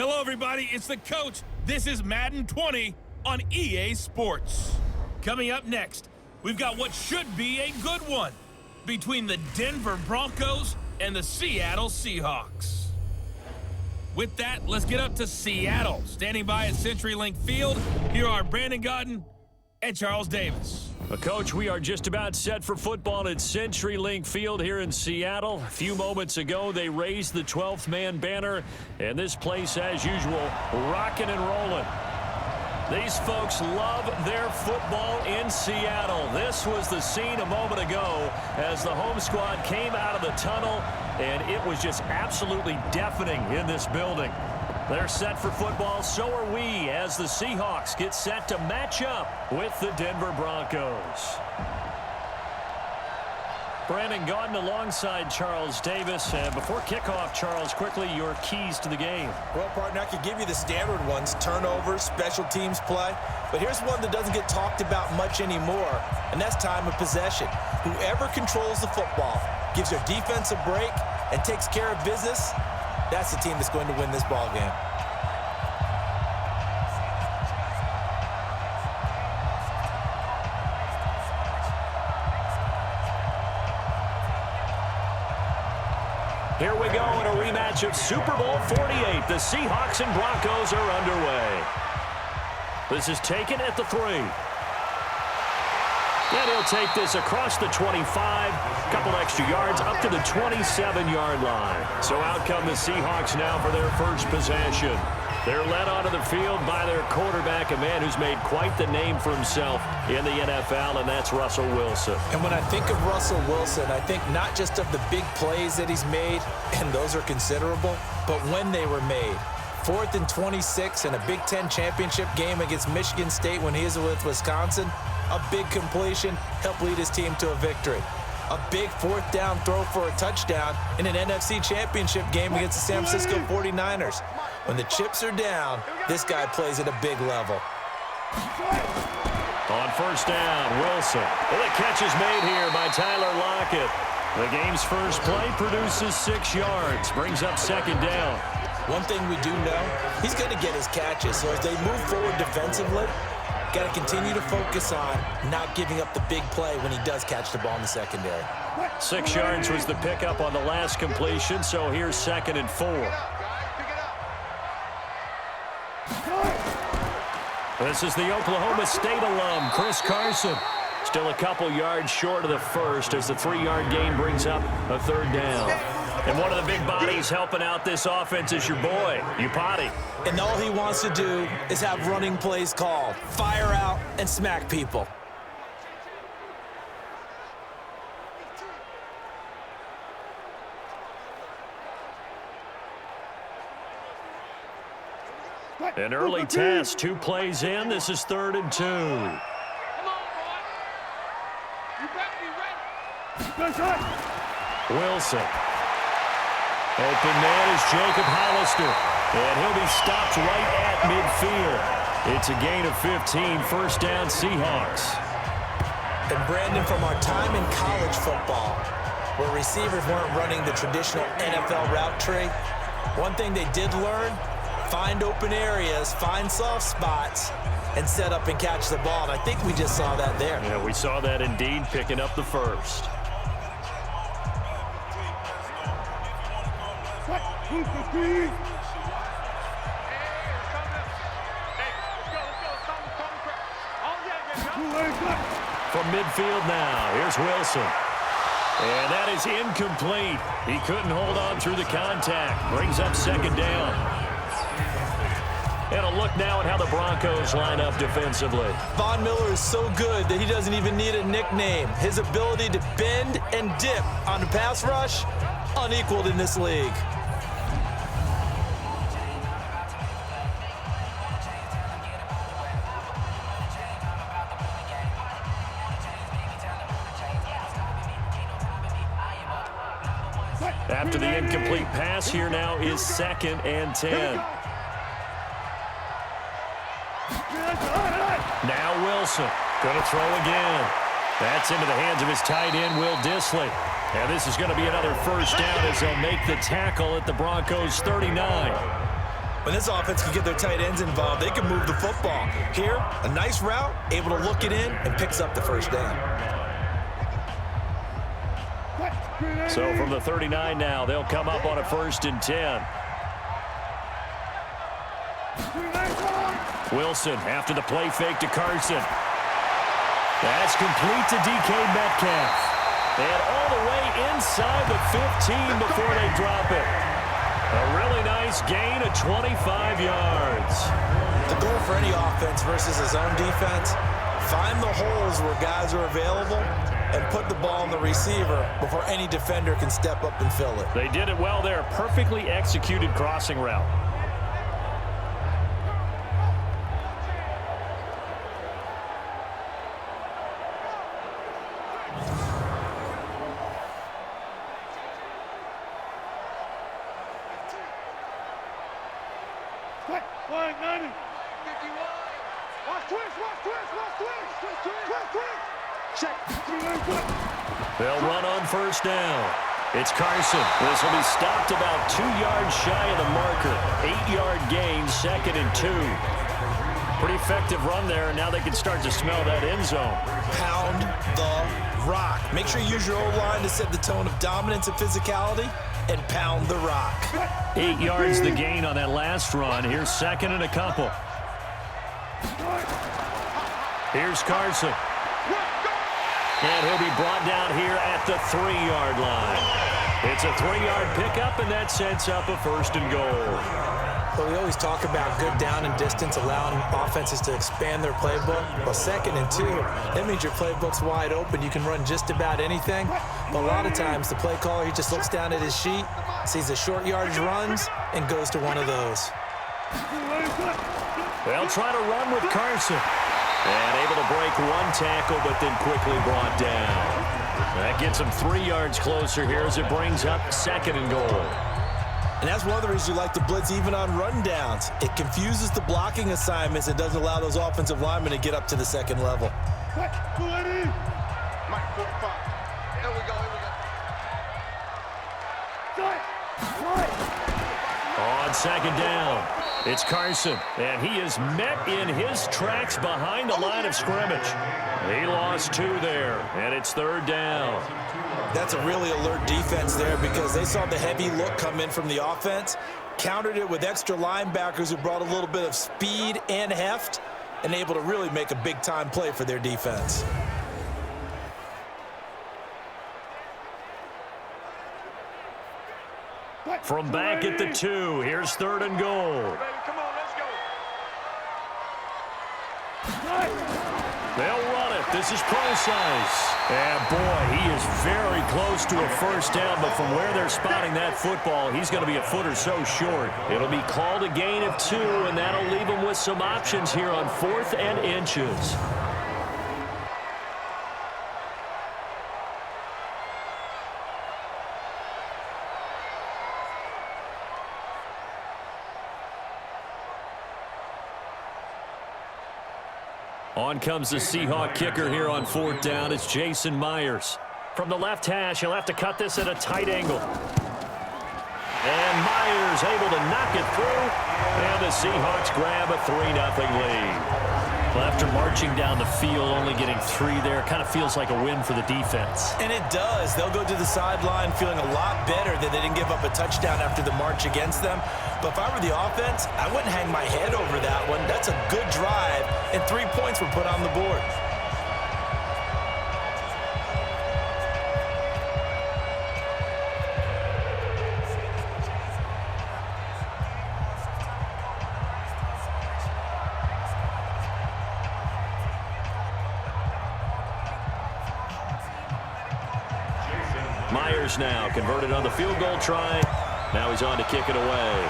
Hello, everybody. It's the coach. This is Madden 20 on EA Sports. Coming up next, we've got what should be a good one between the Denver Broncos and the Seattle Seahawks. With that, let's get up to Seattle. Standing by at CenturyLink Field, here are Brandon Godden and Charles Davis. Well, Coach, we are just about set for football at CenturyLink Field here in Seattle. A few moments ago, they raised the 12th man banner, and this place, as usual, rocking and rolling. These folks love their football in Seattle. This was the scene a moment ago as the home squad came out of the tunnel, and it was just absolutely deafening in this building. They're set for football, so are we, as the Seahawks get set to match up with the Denver Broncos. Brandon Godden alongside Charles Davis. And before kickoff, Charles, quickly your keys to the game. Well, partner, I could give you the standard ones, turnovers, special teams play. But here's one that doesn't get talked about much anymore, and that's time of possession. Whoever controls the football, gives their defense a break, and takes care of business, that's the team that's going to win this ball game. Here we go in a rematch of Super Bowl 48. The Seahawks and Broncos are underway. This is taken at the 3. And he'll take this across the 25, couple extra yards up to the 27-yard line. So out come the Seahawks now for their first possession. They're led onto the field by their quarterback, a man who's made quite the name for himself in the NFL, and that's Russell Wilson. And when I think of Russell Wilson, I think not just of the big plays that he's made, and those are considerable, but when they were made. 4th and 26 in a Big Ten championship game against Michigan State when he was with Wisconsin. A big completion helped lead his team to a victory. A big 4th down throw for a touchdown in an NFC championship game against the San Francisco 49ers. When the chips are down, this guy plays at a big level. On first down, Wilson. Well, the catch is made here by Tyler Lockett. The game's first play produces 6 yards, brings up second down. One thing we do know, he's going to get his catches. So as they move forward defensively, got to continue to focus on not giving up the big play when he does catch the ball in the secondary. 6 yards was the pickup on the last completion, so here's 2nd and 4. This is the Oklahoma State alum, Chris Carson. Still a couple yards short of the first as the 3-yard gain brings up a 3rd down. And one of the big bodies helping out this offense is your boy, Upati. And all he wants to do is have running plays called. Fire out and smack people. An early test, 2 plays in. This is 3rd and 2. Wilson. Open man is Jacob Hollister, and he'll be stopped right at midfield. It's a gain of 15, first down Seahawks. And Brandon, from our time in college football, where receivers weren't running the traditional NFL route tree, one thing they did learn, find open areas, find soft spots, and set up and catch the ball. And I think we just saw that there. Yeah, we saw that indeed, picking up the first. From midfield now, here's Wilson. And that is incomplete. He couldn't hold on through the contact. Brings up second down. And a look now at how the Broncos line up defensively. Von Miller is so good that he doesn't even need a nickname. His ability to bend and dip on the pass rush, unequaled in this league. After the incomplete pass, here now is 2nd and 10. Now Wilson, going to throw again. That's into the hands of his tight end, Will Dissly. And this is going to be another first down as they'll make the tackle at the Broncos' 39. When this offense can get their tight ends involved, they can move the football. Here, a nice route, able to look it in, and picks up the first down. So from the 39 now, they'll come up on a 1st and 10. Wilson after the play fake to Carson. That's complete to DK Metcalf. And all the way inside the 15 before they drop it. A really nice gain of 25 yards. The goal for any offense versus his own defense, find the holes where guys are available and put the ball on the receiver before any defender can step up and fill it. They did it well there. Perfectly executed crossing route. They'll run on 1st down. It's Carson. This will be stopped about 2 yards shy of the marker. 8-yard gain, 2nd and 2. Pretty effective run there, and now they can start to smell that end zone. Pound the rock. Make sure you use your O-line to set the tone of dominance and physicality, and pound the rock. 8 yards the gain on that last run. Here's 2nd and a couple. Here's Carson. And he'll be brought down here at the 3-yard line. It's a 3-yard pickup, and that sets up a 1st and goal. But we always talk about good down and distance, allowing offenses to expand their playbook. Well, 2nd and 2, that means your playbook's wide open. You can run just about anything. But a lot of times, the play caller, he just looks down at his sheet, sees the short yardage runs, and goes to one of those. They'll try to run with Carson. And able to break 1 tackle, but then quickly brought down. That gets him 3 yards closer here as it brings up 2nd and goal. And that's one of the reasons you like to blitz even on rundowns. It confuses the blocking assignments and doesn't allow those offensive linemen to get up to the 2nd level. On 2nd down, it's Carson, and he is met in his tracks behind the line of scrimmage. He lost 2 there, and it's 3rd down. That's a really alert defense there because they saw the heavy look come in from the offense, countered it with extra linebackers who brought a little bit of speed and heft, and able to really make a big-time play for their defense. From back at the 2, here's 3rd and goal. Come on, let's go. They'll run it. This is Procise. And boy, he is very close to a 1st down, but from where they're spotting that football, he's going to be a foot or so short. It'll be called a gain of 2, and that'll leave him with some options here on 4th and inches. On comes the Seahawk kicker here on 4th down. It's Jason Myers. From the left hash, he'll have to cut this at a tight angle. And Myers able to knock it through. And the Seahawks grab a 3-0 lead. Well, after marching down the field, only getting 3 there, kind of feels like a win for the defense. And it does. They'll go to the sideline feeling a lot better that they didn't give up a touchdown after the march against them. But if I were the offense, I wouldn't hang my head over that one. That's a good drive, and 3 points were put on the board. Myers now converted on the field goal try. Now he's on to kick it away.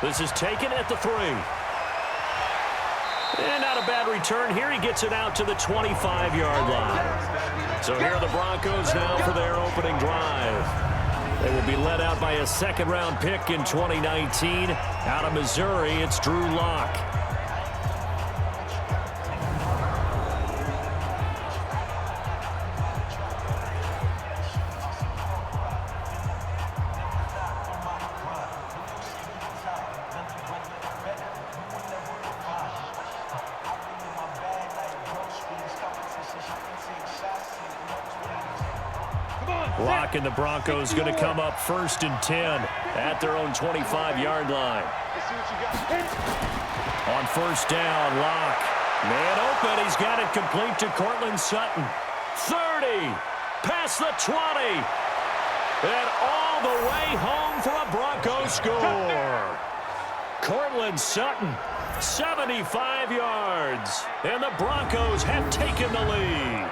This is taken at the 3. And not a bad return here. He gets it out to the 25-yard line. So here are the Broncos now for their opening drive. They will be led out by a 2nd-round pick in 2019. Out of Missouri, it's Drew Lock. Locke and the Broncos going to come up 1st and 10 at their own 25-yard line. On 1st down, Locke. Man open. He's got it complete to Cortland Sutton. 30. Past the 20. And all the way home for a Broncos score. Cortland Sutton, 75 yards. And the Broncos have taken the lead.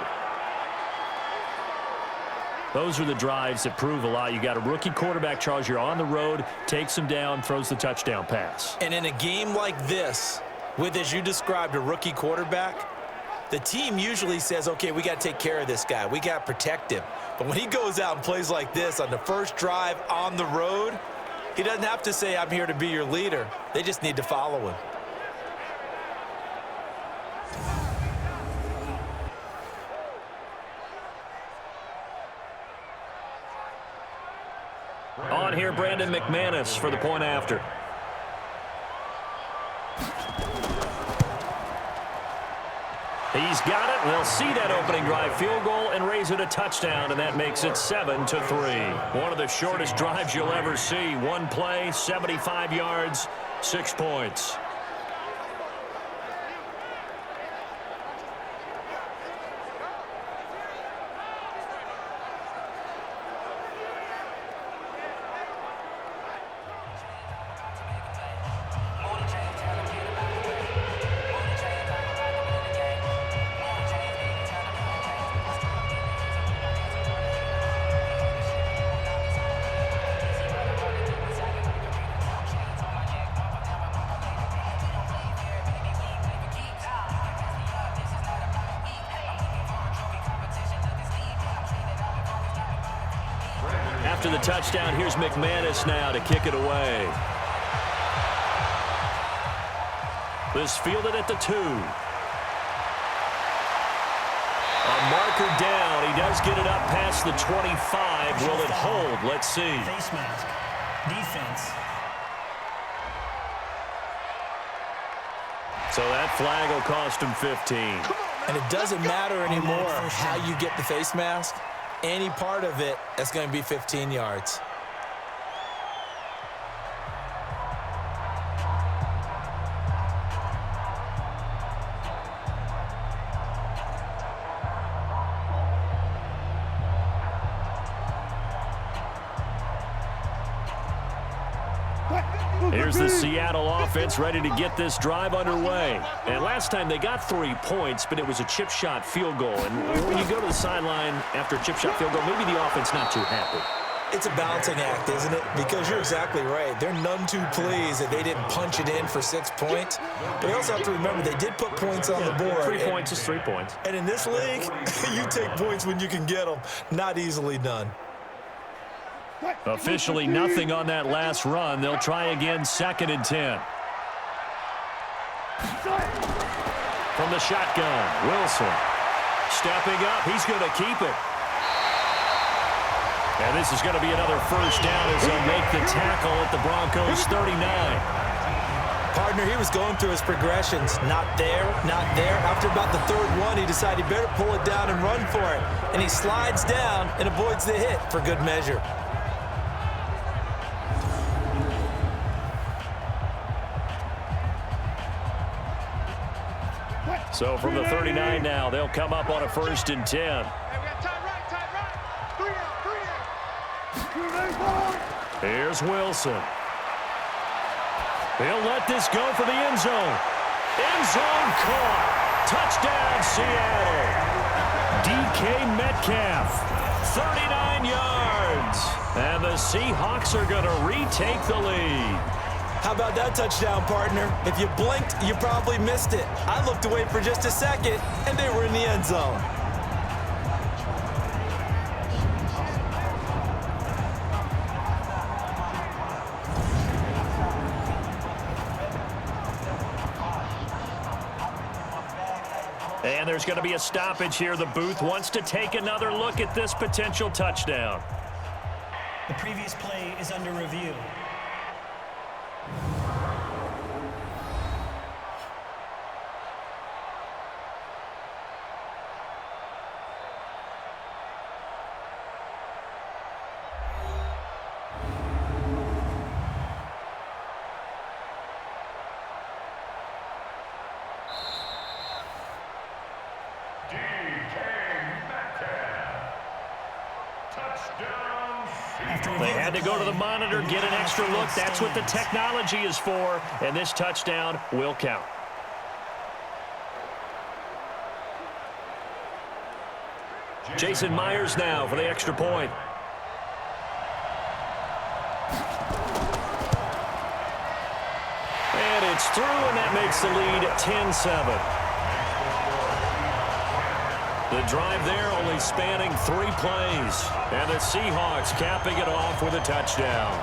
Those are the drives that prove a lot. You got a rookie quarterback, Charles. You're on the road, takes him down, throws the touchdown pass. And in a game like this, with, as you described, a rookie quarterback, the team usually says, okay, we got to take care of this guy. We got to protect him. But when he goes out and plays like this on the first drive on the road, he doesn't have to say, I'm here to be your leader. They just need to follow him. On here, Brandon McManus for the point after. He's got it. They'll see that opening drive field goal and raise it a touchdown, and that makes it 7-3. One of the shortest drives you'll ever see. One play, 75 yards, 6 points. After the touchdown, here's McManus now to kick it away. This fielded at the 2. A marker down. He does get it up past the 25. Will it hold? Let's see. Face mask. Defense. So that flag will cost him 15. And it doesn't matter anymore how you get the face mask. Any part of it, that's going to be 15 yards. Here's the Seattle offense ready to get this drive underway. And last time they got 3 points, but it was a chip shot field goal. And when you go to the sideline after a chip shot field goal, maybe the offense not too happy. It's a balancing act, isn't it? Because you're exactly right. They're none too pleased that they didn't punch it in for 6 points. But you also have to remember they did put points on the board. 3 points is 3 points. And in this league, you take points when you can get them. Not easily done. Officially nothing on that last run. They'll try again, 2nd and 10. From the shotgun, Wilson. Stepping up, he's going to keep it. And this is going to be another first down as they'll make the tackle at the Broncos 39. Partner, he was going through his progressions. Not there, not there. After about the 3rd one, he decided he better pull it down and run for it. And he slides down and avoids the hit for good measure. So from the 39 now, they'll come up on a 1st and 10. Here's Wilson. He'll let this go for the end zone. End zone caught. Touchdown, Seattle. DK Metcalf, 39 yards. And the Seahawks are going to retake the lead. How about that touchdown, partner? If you blinked, you probably missed it. I looked away for just a second, and they were in the end zone. And there's going to be a stoppage here. The booth wants to take another look at this potential touchdown. The previous play is under review. They had to go to the monitor, get an extra look. That's what the technology is for, and this touchdown will count. Jason Myers now for the extra point. And it's through, and that makes the lead 10-7. The drive there only spanning 3 plays. And the Seahawks capping it off with a touchdown.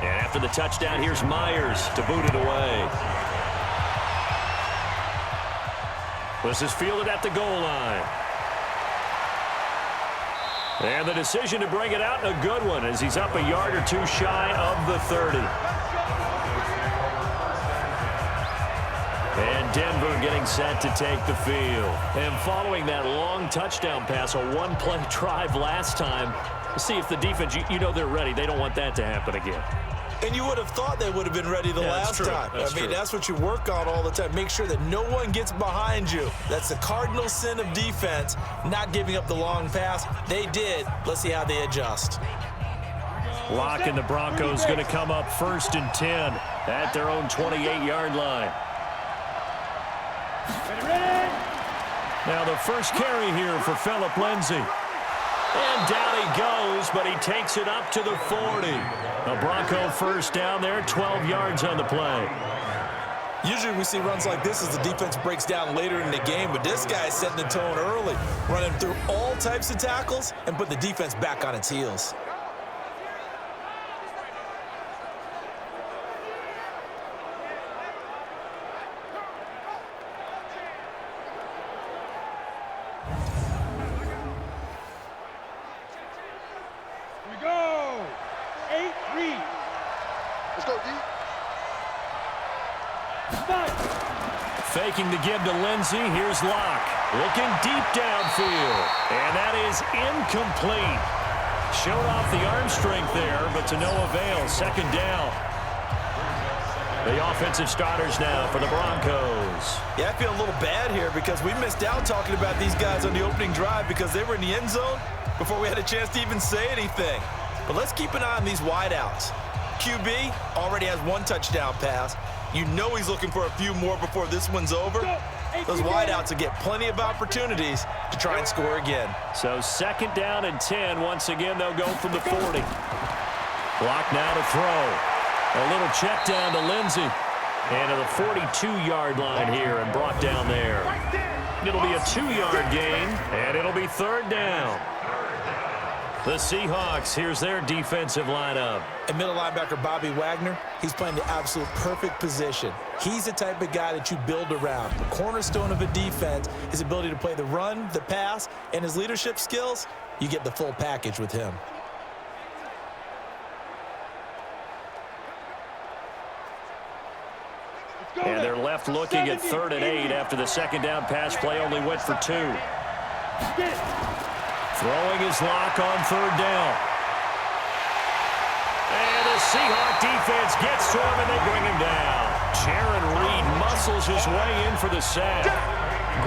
After the touchdown, here's Myers to boot it away. This is fielded at the goal line. And the decision to bring it out, a good one, as he's up a yard or 2 shy of the 30. And Denver getting set to take the field. And following that long touchdown pass, a 1-play drive last time, see if the defense, you know they're ready. They don't want that to happen again. And you would have thought they would have been ready the last time. I mean, that's what you work on all the time. Make sure that no one gets behind you. That's the cardinal sin of defense, not giving up the long pass. They did. Let's see how they adjust. Lock and the Broncos going to come up 1st and 10 at their own 28-yard line. Now the first carry here for Phillip Lindsay. And down he goes, but he takes it up to the 40. A Bronco first down there, 12 yards on the play. Usually we see runs like this as the defense breaks down later in the game, but this guy is setting the tone early, running through all types of tackles and put the defense back on its heels. Faking the give to Lindsay. Here's Locke. Looking deep downfield. And that is incomplete. Showed off the arm strength there, but to no avail. 2nd down. The offensive starters now for the Broncos. Yeah, I feel a little bad here because we missed out talking about these guys on the opening drive because they were in the end zone before we had a chance to even say anything. But let's keep an eye on these wideouts. QB already has 1 touchdown pass. You know he's looking for a few more before this one's over. Those wideouts will get plenty of opportunities to try and score again. So 2nd down and 10. Once again, they'll go from the 40. Block now to throw. A little check down to Lindsay. And to the 42-yard line here and brought down there. It'll be a 2-yard gain, and it'll be 3rd down. The Seahawks, here's their defensive lineup. And middle linebacker Bobby Wagner, he's playing the absolute perfect position. He's the type of guy that you build around. The cornerstone of a defense, his ability to play the run, the pass, and his leadership skills, you get the full package with him. And they're left looking at 3rd and 8 after the 2nd down pass play only went for 2. Throwing his Lock on 3rd down. And the Seahawk defense gets to him, and they bring him down. Jaron Reed muscles his way in for the sack.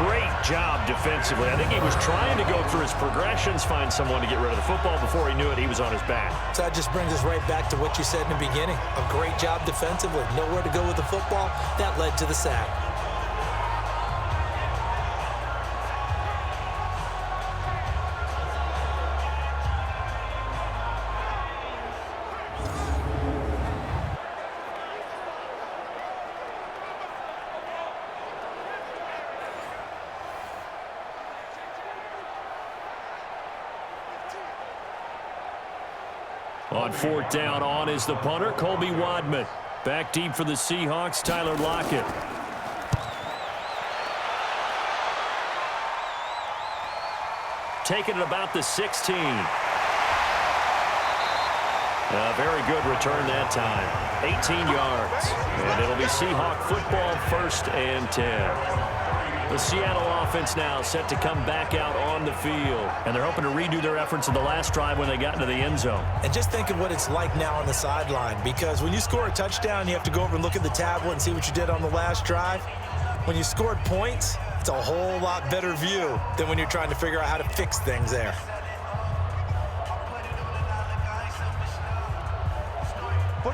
Great job defensively. I think he was trying to go through his progressions, find someone to get rid of the football. Before he knew it, he was on his back. So that just brings us right back to what you said in the beginning. A great job defensively. Nowhere to go with the football. That led to the sack. On 4th down, on is the punter, Colby Wadman. Back deep for the Seahawks, Tyler Lockett. taken at about the 16. A very good return that time. 18 yards. And it'll be Seahawk football, 1st and 10. The Seattle offense now set to come back out on the field. And they're hoping to redo their efforts in the last drive when they got into the end zone. And just think of what it's like now on the sideline, because when you score a touchdown, you have to go over and look at the tablet and see what you did on the last drive. When you scored points, it's a whole lot better view than when you're trying to figure out how to fix things there.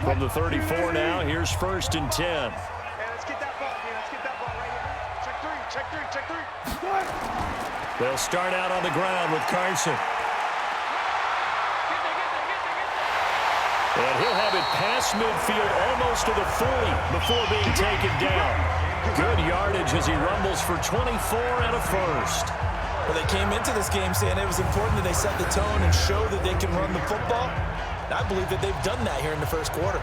From the 34 now, here's 1st and 10. Hey, let's get that ball, man. Let's get that ball right here. Check three, check three, check three. They'll start out on the ground with Carson. And he'll have it past midfield almost to the 40 before being taken down. Good yardage as he rumbles for 24 and a first. Well, they came into this game saying it was important that they set the tone and show that they can run the football. And I believe that they've done that here in the first quarter.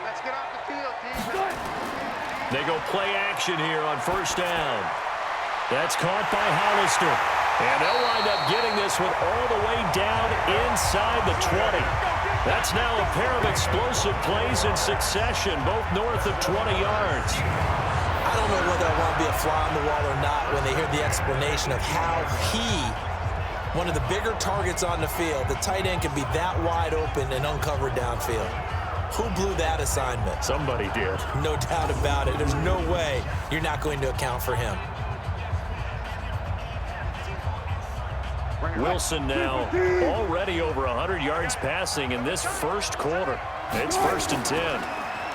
Let's get off the field, D. They go play action here on 1st down. That's caught by Hollister. And they'll wind up getting this one all the way down inside the 20. That's now a pair of explosive plays in succession, both north of 20 yards. I don't know whether I want to be a fly on the wall or not when they hear the explanation of how one of the bigger targets on the field, the tight end, can be that wide open and uncovered downfield. Who blew that assignment? Somebody did. No doubt about it. There's no way you're not going to account for him. Wilson now already over 100 yards passing in this first quarter. It's 1st and 10.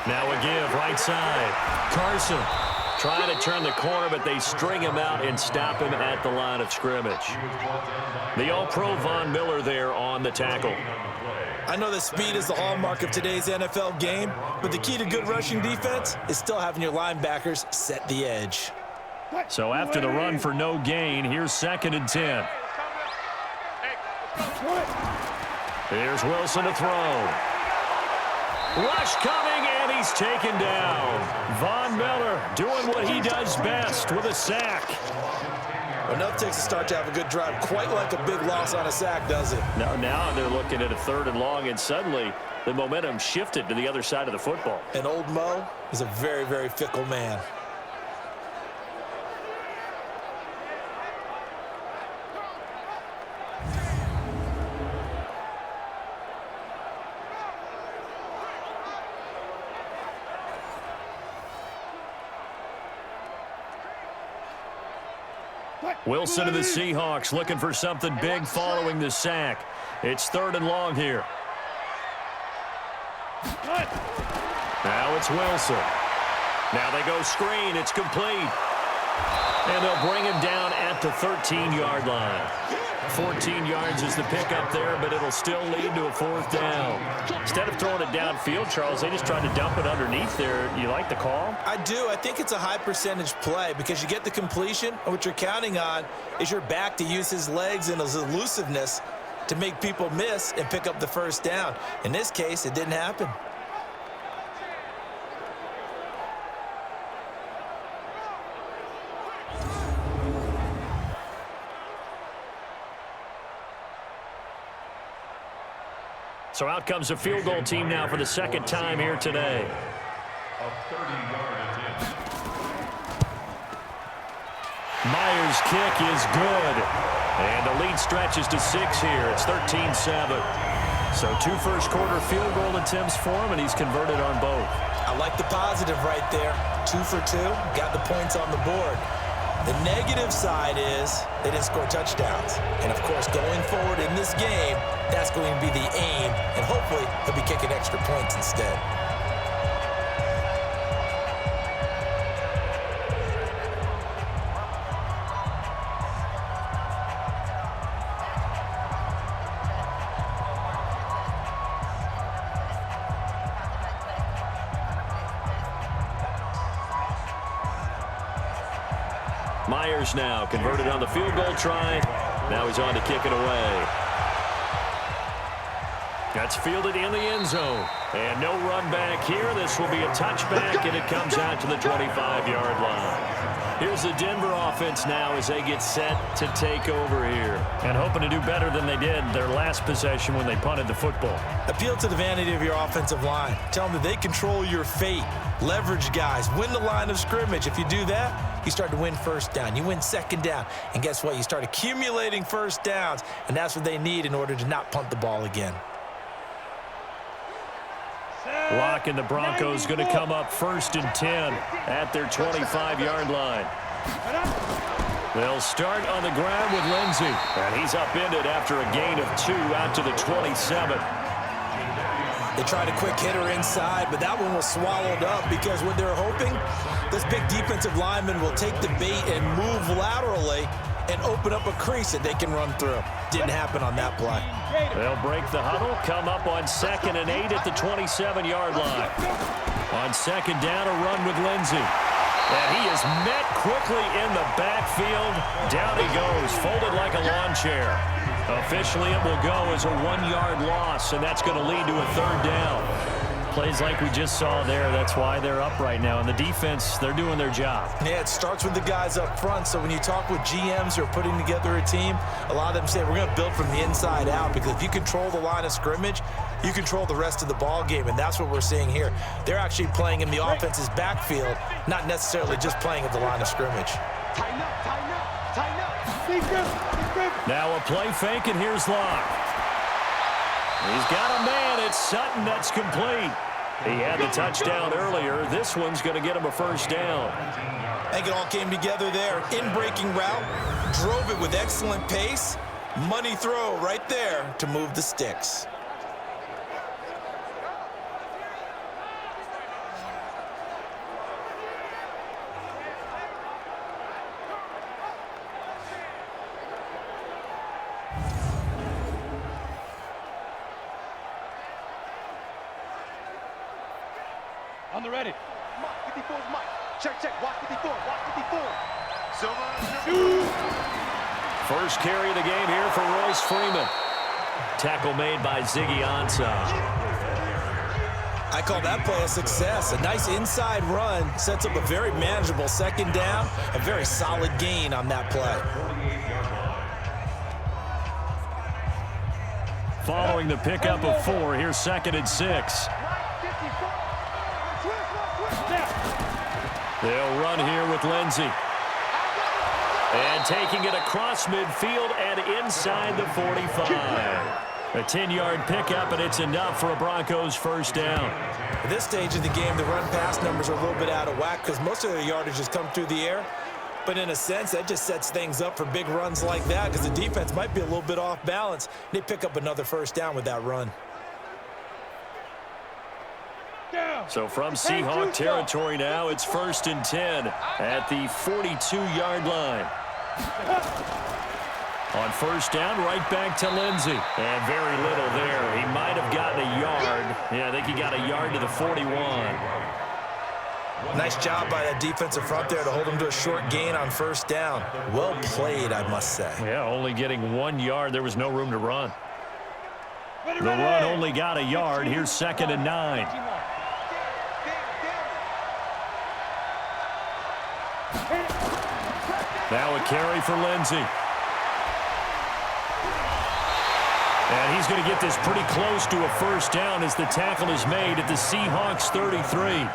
Now a give right side. Carson trying to turn the corner, but they string him out and stop him at the line of scrimmage. The All-Pro Von Miller there on the tackle. I know that speed is the hallmark of today's NFL game, but the key to good rushing defense is still having your linebackers set the edge. So after the run for no gain, here's 2nd and 10. Here's Wilson to throw. Rush coming, and he's taken down. Von Miller doing what he does best with a sack. Enough takes a start to have a good drive, quite like a big loss on a sack, does it? Now they're looking at a 3rd and long, and suddenly the momentum shifted to the other side of the football. And old Mo is a very, very fickle man. Wilson and the Seahawks looking for something big following the sack. It's 3rd and long here. Now it's Wilson. Now they go screen. It's complete. And they'll bring him down at the 13-yard line. 14 yards is the pickup there, but it'll still lead to a 4th down. Instead of throwing it downfield, Charles, they just tried to dump it underneath there. You like the call? I do. I think it's a high percentage play because you get the completion, and what you're counting on is your back to use his legs and his elusiveness to make people miss and pick up the 1st down. In this case, it didn't happen. So out comes a field goal team now for the 2nd time here today. Myers' kick is good. And the lead stretches to 6 here. It's 13-7. So 2 first-quarter field goal attempts for him, and he's converted on both. I like the positive right there. 2 for 2. Got the points on the board. The negative side is they didn't score touchdowns. And, of course, going forward in this game, that's going to be the aim. And hopefully he'll be kicking extra points instead. Myers now converted on the field goal try. Now he's on to kick it away. That's fielded in the end zone. And no run back here. This will be a touchback, and it comes out to the 25-yard line. Here's the Denver offense now as they get set to take over here. And hoping to do better than they did their last possession when they punted the football. Appeal to the vanity of your offensive line. Tell them that they control your fate. Leverage guys. Win the line of scrimmage. If you do that, you start to win first down. You win second down. And guess what? You start accumulating first downs. And that's what they need in order to not punt the ball again. Lock and the Broncos going to come up 1st and 10 at their 25-yard line. They'll start on the ground with Lindsey. And he's upended after a gain of 2 out to the 27. They tried a quick hitter inside, but that one was swallowed up because what they're hoping, this big defensive lineman will take the bait and move laterally and open up a crease that they can run through. Didn't happen on that play. They'll break the huddle, come up on 2nd and 8 at the 27-yard line. On 2nd down, a run with Lindsey. And he is met quickly in the backfield. Down he goes, folded like a lawn chair. Officially, it will go as a 1-yard loss, and that's going to lead to a 3rd down. Plays like we just saw there. That's why they're up right now. And the defense, they're doing their job. Yeah, it starts with the guys up front. So when you talk with GMs who are putting together a team, a lot of them say we're going to build from the inside out, because if you control the line of scrimmage, you control the rest of the ball game, and that's what we're seeing here. They're actually playing in the offense's backfield, not necessarily just playing at the line of scrimmage. Tighten up, tighten up, tighten up. Defense. Now a play fake, and here's Locke. He's got a man. It's Sutton. That's complete. He had the touchdown earlier. This one's going to get him a 1st down. I think it all came together there. In-breaking route, drove it with excellent pace. Money throw right there to move the sticks. On the ready. Mike, 54 is Mike. Check, check. Watch 54. Watch 54. Silver. First carry of the game here for Royce Freeman. Tackle made by Ziggy Ansah. I call that play a success. A nice inside run sets up a very manageable 2nd down. A very solid gain on that play. Following the pickup of 4, here's 2nd and 6. They'll run here with Lindsey. And taking it across midfield and inside the 45. A 10-yard pickup, and it's enough for a Broncos 1st down. At this stage of the game, the run-pass numbers are a little bit out of whack because most of their yardage has come through the air. But in a sense, that just sets things up for big runs like that because the defense might be a little bit off balance. They pick up another 1st down with that run. So from Seahawk territory now, it's 1st and 10 at the 42-yard line. On 1st down, right back to Lindsey. And very little there. He might have gotten a yard. Yeah, I think he got a yard to the 41. Nice job by that defensive front there to hold him to a short gain on 1st down. Well played, I must say. Yeah, only getting 1 yard. There was no room to run. The run only got a yard. Here's 2nd and 9. Now a carry for Lindsey. And he's going to get this pretty close to a 1st down as the tackle is made at the Seahawks 33.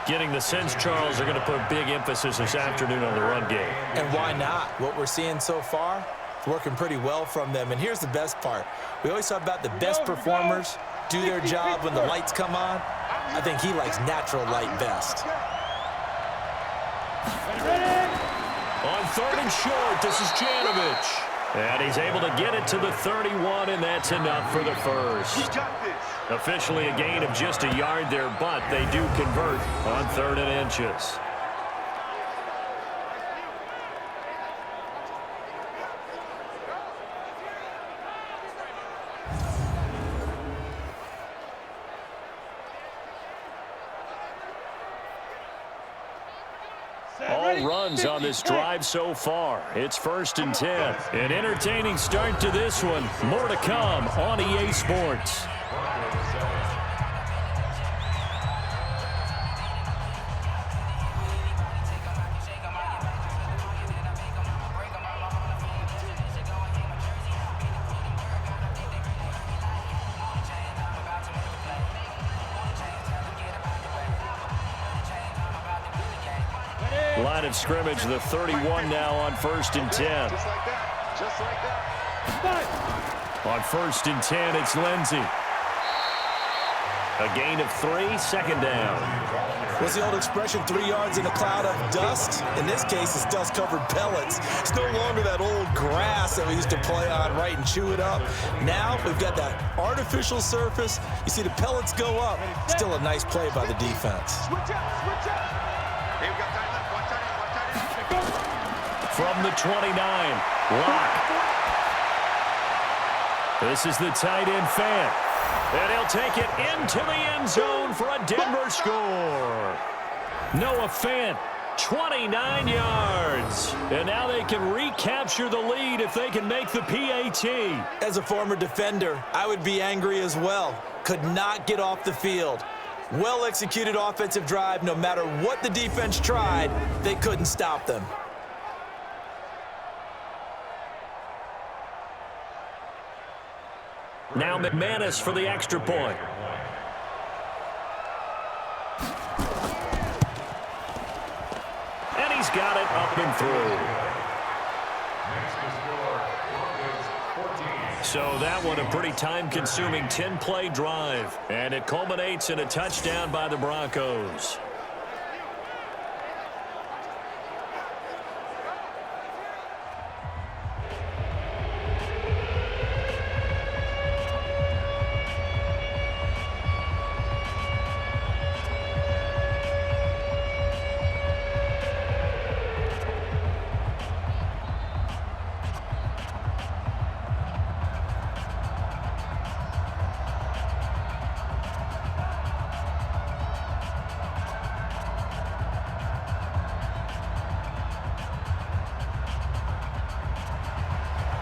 Getting the sense, Charles, are going to put big emphasis this afternoon on the run game. And why not? What we're seeing so far, it's working pretty well from them. And here's the best part. We always talk about the best performers do their job when the lights come on. I think he likes natural light best. On 3rd and short, this is Janovich. And he's able to get it to the 31, and that's enough for the 1st. Officially a gain of just a yard there, but they do convert on 3rd and inches. All runs on this drive so far. It's 1st and 10. An entertaining start to this one. More to come on EA Sports. Line of scrimmage, the 31 now on 1st and 10. Just like that. Just like that. On 1st and 10, it's Lindsey. A gain of 3, 2nd down. What's the old expression, 3 yards in a cloud of dust? In this case, it's dust-covered pellets. It's no longer that old grass that we used to play on, right, and chew it up. Now we've got that artificial surface. You see the pellets go up. Still a nice play by the defense. Switch out. Switch out. Hey, we got tight left. One tight end. One tight end. From the 29, Locke. This is the tight end fan. And he'll take it into the end zone for a Denver score. Noah Fant, 29 yards. And now they can recapture the lead if they can make the PAT. As a former defender, I would be angry as well. Could not get off the field. Well-executed offensive drive. No matter what the defense tried, they couldn't stop them. Now McManus for the extra point. And he's got it up and through. So that one a pretty time-consuming 10-play drive. And it culminates in a touchdown by the Broncos.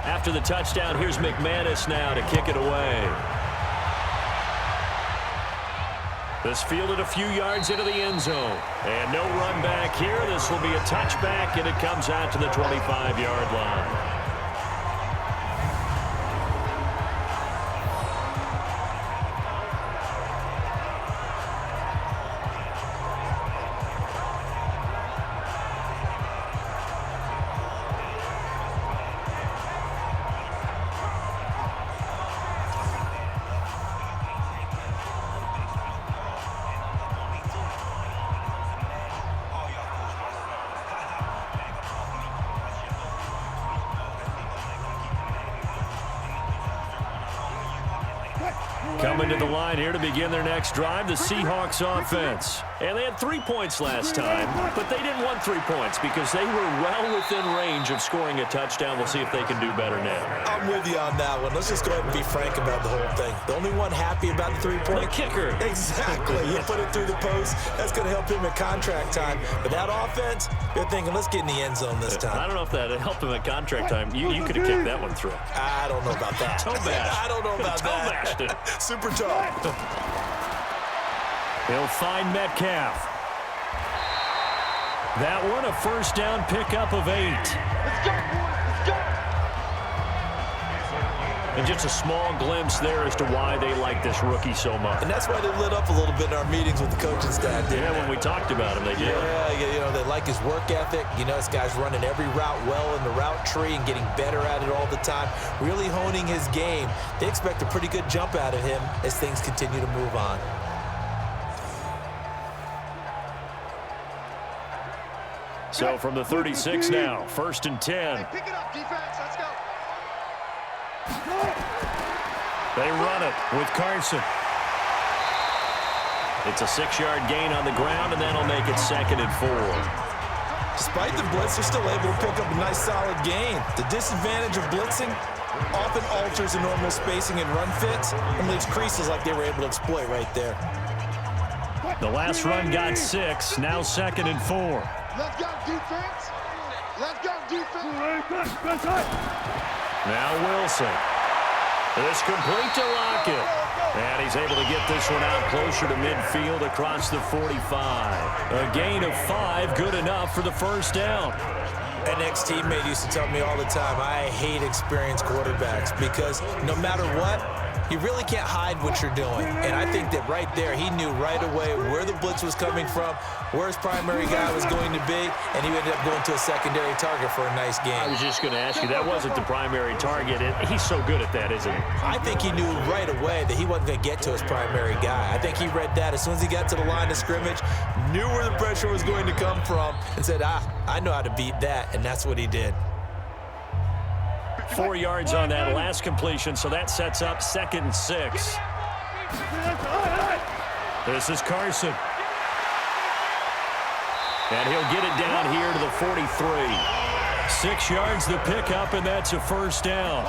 After the touchdown, here's McManus now to kick it away. This fielded a few yards into the end zone. And no run back here. This will be a touchback, and it comes out to the 25-yard line. Coming to the line here to begin their next drive, the Seahawks offense. And they had 3 points last time, but they didn't want 3 points because they were well within range of scoring a touchdown. We'll see if they can do better now. I'm with you on that one. Let's just go ahead and be frank about the whole thing. The only one happy about the 3-point. The kicker. Exactly. You put it through the post. That's going to help him at contract time. But that offense, they're thinking, let's get in the end zone this time. I don't know if that helped him at contract time. You could have kicked that one through. I don't know about that. Toe bash. I don't know about that. Toe bashed it. Super tough. He'll find Metcalf. That one a first down pickup of 8. Let's go, boys. Let's go. And just a small glimpse there as to why they like this rookie so much. And that's why they lit up a little bit in our meetings with the coaching staff. Yeah, when we talked about him, they did. Yeah, you know, they like his work ethic. You know, this guy's running every route well in the route tree and getting better at it all the time, really honing his game. They expect a pretty good jump out of him as things continue to move on. So from the 36 now, 1st and 10. Pick it up, defense. Let's go. They run it with Carson. It's a 6-yard gain on the ground, and that'll make it 2nd and 4. Despite the blitz, they're still able to pick up a nice solid gain. The disadvantage of blitzing often alters the normal spacing and run fits and leaves creases like they were able to exploit right there. The last run got 6, now 2nd and 4. Let's go, defense. Let's go, defense. Now Wilson. It's complete to Lockett. And he's able to get this one out closer to midfield across the 45. A gain of 5, good enough for the first down. An ex-teammate used to tell me all the time, I hate experienced quarterbacks because no matter what, you really can't hide what you're doing. And I think that right there, he knew right away where the blitz was coming from, where his primary guy was going to be, and he ended up going to a secondary target for a nice game. I was just going to ask you, that wasn't the primary target. He's so good at that, isn't he? I think he knew right away that he wasn't going to get to his primary guy. I think he read that as soon as he got to the line of scrimmage, knew where the pressure was going to come from, and said, I know how to beat that, and that's what he did. 4 yards on that last completion, so that sets up 2nd and 6. This is Carson. And he'll get it down here to the 43. 6 yards the pickup, and that's a first down.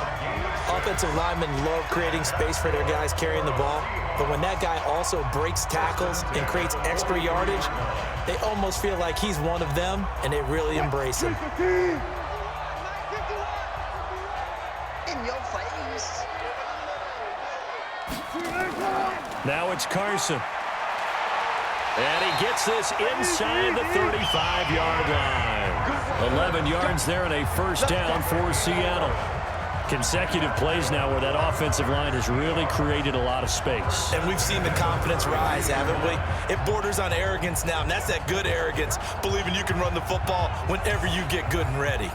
Offensive linemen love creating space for their guys carrying the ball, but when that guy also breaks tackles and creates extra yardage, they almost feel like he's one of them, and they really embrace him. In your face. Now it's Carson. And he gets this inside the 35-yard line. 11 yards there and a first down for Seattle. Consecutive plays now where that offensive line has really created a lot of space. And we've seen the confidence rise, haven't we? It borders on arrogance now, and that's that good arrogance, believing you can run the football whenever you get good and ready.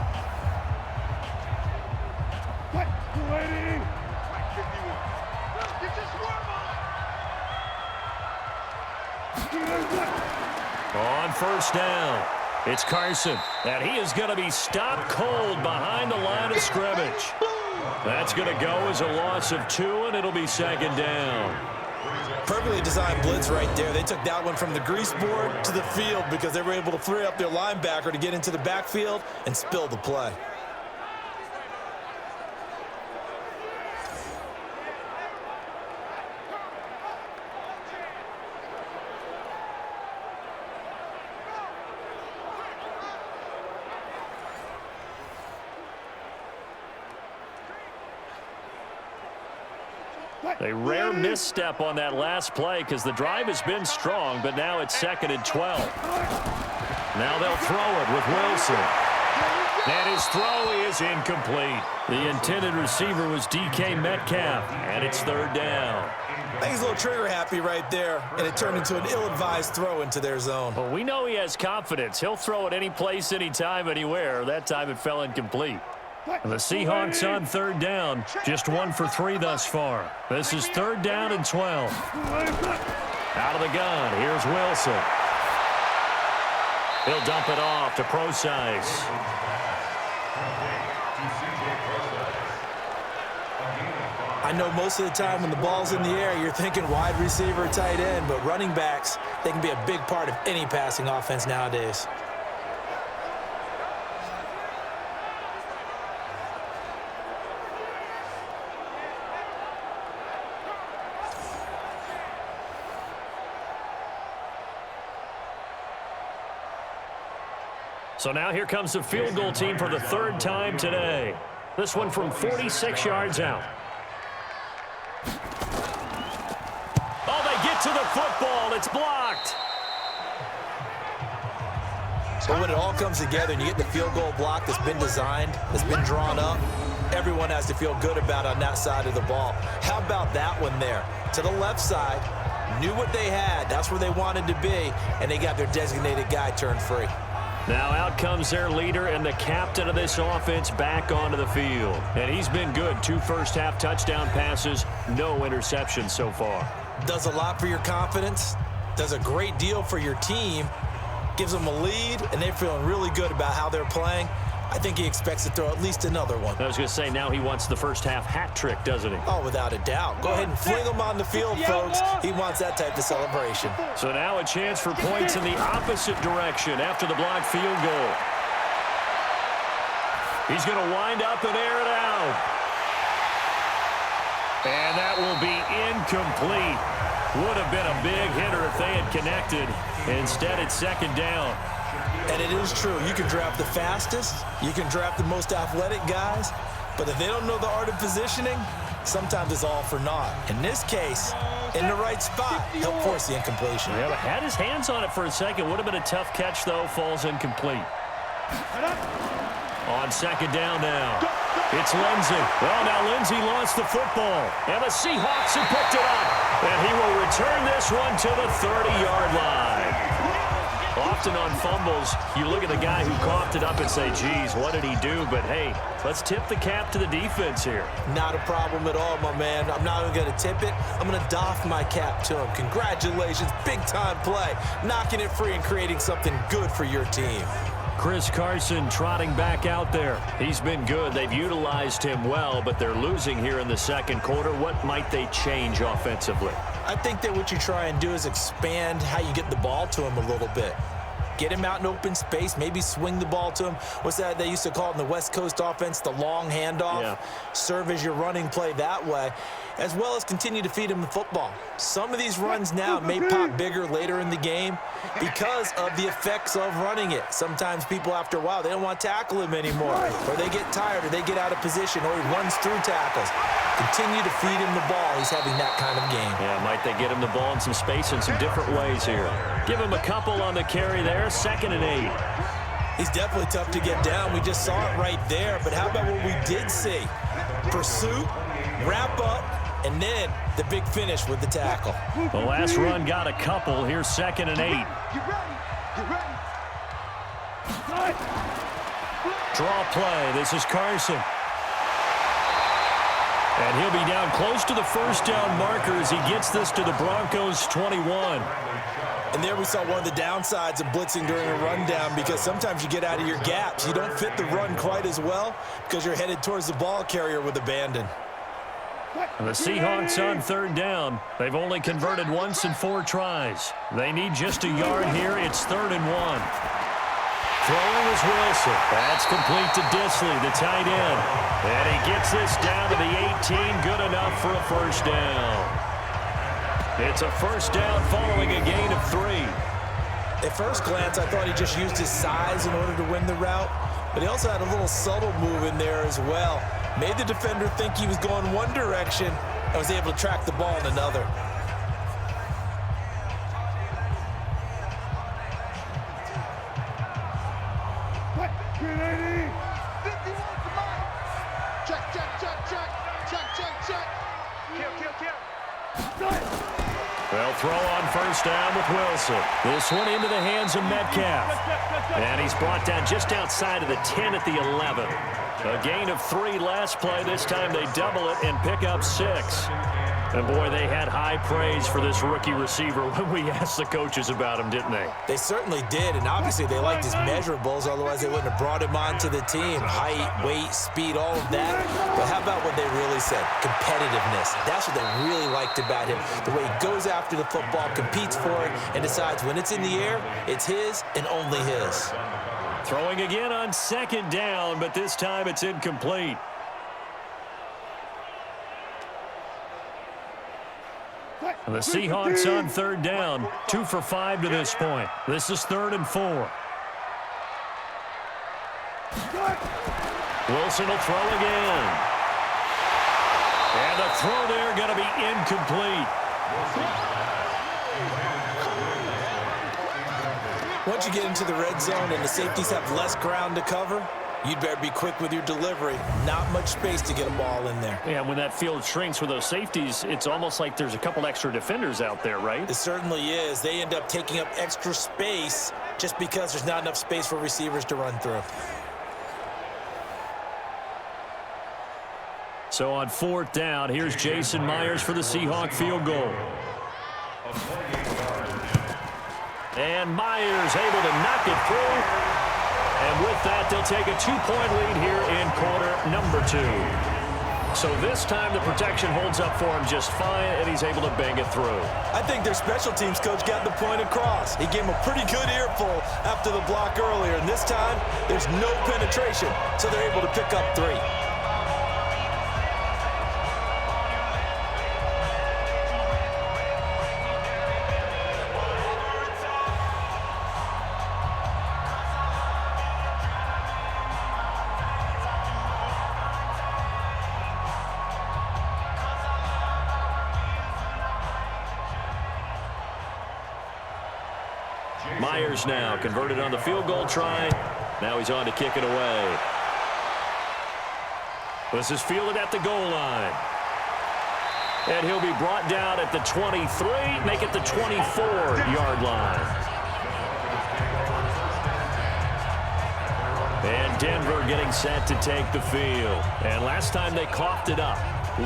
On first down, it's Carson, and he is going to be stopped cold behind the line of scrimmage. That's going to go as a loss of 2, and it'll be 2nd down. Perfectly designed blitz right there. They took that one from the grease board to the field because they were able to free up their linebacker to get into the backfield and spill the play. A rare misstep on that last play because the drive has been strong, but now it's 2nd and 12. Now they'll throw it with Wilson. And his throw is incomplete. The intended receiver was DK Metcalf, and it's 3rd down. I think he's a little trigger happy right there, and it turned into an ill-advised throw into their zone. Well, we know he has confidence. He'll throw it any place, anytime, anywhere. That time it fell incomplete. And the Seahawks on 3rd down, just 1 for 3 thus far. This is 3rd down and 12. Out of the gun, here's Wilson. He'll dump it off to Procise. I know most of the time when the ball's in the air, you're thinking wide receiver, tight end, but running backs, they can be a big part of any passing offense nowadays. So now here comes the field goal team for the 3rd time today. This one from 46 yards out. Oh, they get to the football. It's blocked. But when it all comes together and you get the field goal block that's been designed, that's been drawn up, everyone has to feel good about on that side of the ball. How about that one there? To the left side, knew what they had. That's where they wanted to be, and they got their designated guy turned free. Now out comes their leader and the captain of this offense back onto the field. And he's been good. 2 first-half touchdown passes, no interceptions so far. Does a lot for your confidence, does a great deal for your team, gives them a lead, and they're feeling really good about how they're playing. I think he expects to throw at least another one. I was going to say, now he wants the first-half hat trick, doesn't he? Oh, without a doubt. Go ahead and fling him on the field, folks. He wants that type of celebration. So now a chance for points in the opposite direction after the blocked field goal. He's going to wind up and air it out. And that will be incomplete. Would have been a big hitter if they had connected. Instead, it's 2nd down. And it is true. You can draft the fastest. You can draft the most athletic guys. But if they don't know the art of positioning, sometimes it's all for naught. In this case, in the right spot, he'll force the incompletion. Yeah, but had his hands on it for a second. Would have been a tough catch, though. Falls incomplete. On second down now. It's Lindsey. Well, now Lindsey lost the football. And the Seahawks have picked it up. And he will return this one to the 30-yard line. Often on fumbles, you look at the guy who coughed it up and say, geez, what did he do? But, hey, let's tip the cap to the defense here. Not a problem at all, my man. I'm not even going to tip it. I'm going to doff my cap to him. Congratulations, big-time play. Knocking it free and creating something good for your team. Chris Carson trotting back out there. He's been good. They've utilized him well, but they're losing here in the second quarter. What might they change offensively? I think that what you try and do is expand how you get the ball to him a little bit. Get him out in open space, maybe swing the ball to him. What's that they used to call it in the West Coast offense, the long handoff? Yeah. Serve as your running play that way, as well as continue to feed him the football. Some of these runs now may pop bigger later in the game because of the effects of running it. Sometimes people, after a while, they don't want to tackle him anymore, or they get tired, or they get out of position, or he runs through tackles. Continue to feed him the ball. He's having that kind of game. Yeah, might they get him the ball in some space in some different ways here. Give him a couple on the carry there. 2nd and 8. He's definitely tough to get down. We just saw it right there. But how about what we did see? Pursuit, wrap up, and then the big finish with the tackle. The last run got a couple. Here's 2nd and 8. Get ready. Draw play. This is Carson. And he'll be down close to the first down marker as he gets this to the Broncos 21. And there we saw one of the downsides of blitzing during a rundown, because sometimes you get out of your gaps. You don't fit the run quite as well because you're headed towards the ball carrier with abandon. And the Seahawks on 3rd down. They've only converted once in 4 tries. They need just a yard here. It's 3rd and 1. Throwing is Wilson. That's complete to Disley, the tight end. And he gets this down to the 18. Good enough for a first down. It's a first down following a gain of 3. At first glance, I thought he just used his size in order to win the route, but he also had a little subtle move in there as well. Made the defender think he was going one direction and was able to track the ball in another. They'll throw on first down with Wilson. This one into the hands of Metcalf. And he's brought down just outside of the 10 at the 11. A gain of 3 last play. This time they double it and pick up 6. And, boy, they had high praise for this rookie receiver when we asked the coaches about him, didn't they? They certainly did, and obviously they liked his measurables. Otherwise, they wouldn't have brought him onto the team. Height, weight, speed, all of that. But how about what they really said? Competitiveness. That's what they really liked about him. The way he goes after the football, competes for it, and decides when it's in the air, it's his and only his. Throwing again on 2nd down, but this time it's incomplete. And the Seahawks on 3rd down, 2 for 5 to this point. This is 3rd and 4. Wilson will throw again. And the throw there going to be incomplete. Once you get into the red zone and the safeties have less ground to cover, you'd better be quick with your delivery. Not much space to get a ball in there. Yeah, when that field shrinks with those safeties, it's almost like there's a couple extra defenders out there, right? It certainly is. They end up taking up extra space just because there's not enough space for receivers to run through. So on 4th down, here's Jason Myers for the Seahawk field goal. And Myers able to knock it through. And with that, they'll take a 2-point lead here in quarter number 2. So this time the protection holds up for him just fine, and he's able to bang it through. I think their special teams coach got the point across. He gave him a pretty good earful after the block earlier, and this time there's no penetration, so they're able to pick up 3. Myers now converted on the field goal try. Now he's on to kick it away. This is fielded at the goal line. And he'll be brought down at the 23, make it the 24-yard line. And Denver getting set to take the field. And last time they coughed it up,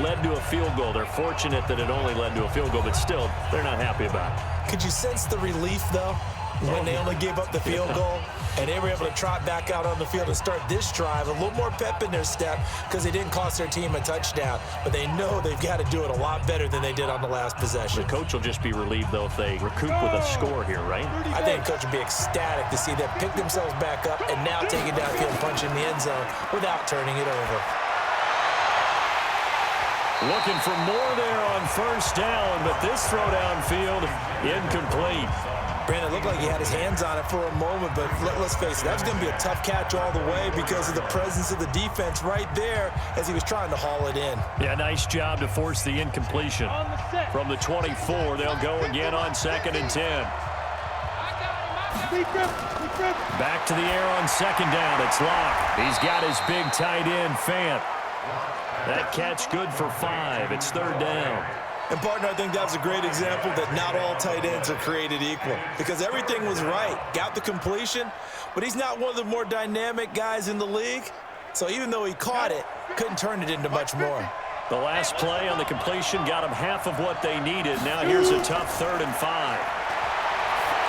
led to a field goal. They're fortunate that it only led to a field goal, but still, they're not happy about it. Could you sense the relief, though, when they only gave up the field goal and they were able to trot back out on the field and start this drive? A little more pep in their step because they didn't cost their team a touchdown, but they know they've got to do it a lot better than they did on the last possession. The coach will just be relieved, though, if they recoup with a score here, right? I think the coach would be ecstatic to see them pick themselves back up and now take it downfield and punch in the end zone without turning it over. Looking for more there on first down, but this throw downfield incomplete. Brandon, it looked like he had his hands on it for a moment, but let's face it, that was going to be a tough catch all the way because of the presence of the defense right there as he was trying to haul it in. Yeah, nice job to force the incompletion. From the 24, they'll go again on 2nd and 10. Back to the air on 2nd down. It's Locke. He's got his big tight end, Fant. That catch good for 5. It's 3rd down. And, partner, I think that was a great example that not all tight ends are created equal because everything was right. Got the completion, but he's not one of the more dynamic guys in the league. So even though he caught it, couldn't turn it into much more. The last play on the completion got him half of what they needed. Now here's a tough 3rd and 5.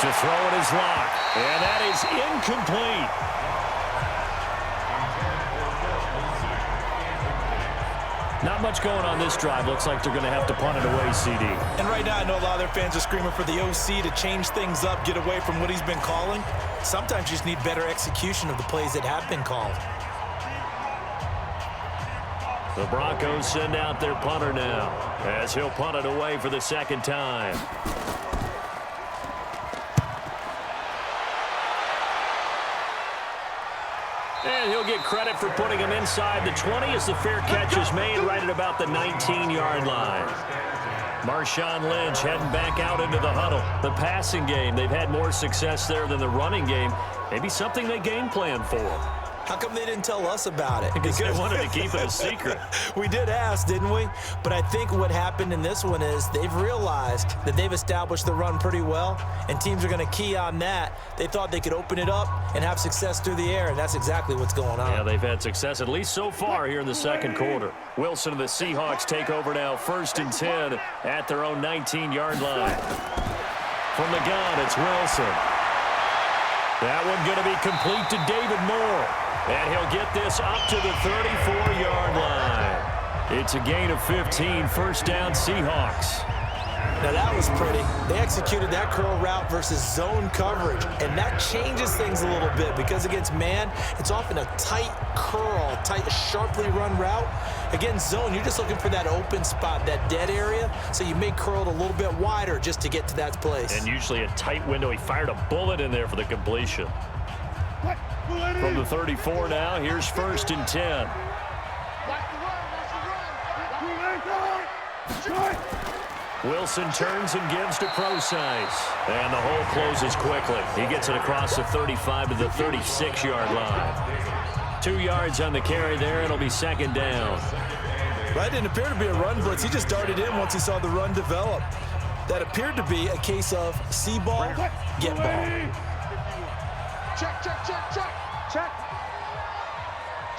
To throw it is Locke, and that is incomplete. Not much going on this drive. Looks like they're going to have to punt it away, CD. And right now, I know a lot of their fans are screaming for the OC to change things up, get away from what he's been calling. Sometimes you just need better execution of the plays that have been called. The Broncos send out their punter now as he'll punt it away for the 2nd time. And he'll get credit for putting him inside the 20 as the fair catch is made right at about the 19-yard line. Marshawn Lynch heading back out into the huddle. The passing game, they've had more success there than the running game. Maybe something they game plan for. How come they didn't tell us about it? Because they wanted to keep it a secret. We did ask, didn't we? But I think what happened in this one is they've realized that they've established the run pretty well, and teams are going to key on that. They thought they could open it up and have success through the air, and that's exactly what's going on. Yeah, they've had success, at least so far here in the 2nd quarter. Wilson and the Seahawks take over now 1st and 10 at their own 19-yard line. From the gun, it's Wilson. That one going to be complete to David Moore. And he'll get this up to the 34-yard line. It's a gain of 15, 1st down Seahawks. Now that was pretty. They executed that curl route versus zone coverage, and that changes things a little bit because against man, it's often a tight curl, tight, sharply run route. Against zone, you're just looking for that open spot, that dead area, so you may curl it a little bit wider just to get to that place. And usually a tight window. He fired a bullet in there for the completion. From the 34 now, here's 1st and 10. Wilson turns and gives to Procise. And the hole closes quickly. He gets it across the 35 to the 36-yard line. 2 yards on the carry there. It'll be 2nd down. That didn't appear to be a run blitz. He just darted in once he saw the run develop. That appeared to be a case of see ball, get ball. Check, check, check, check. Check.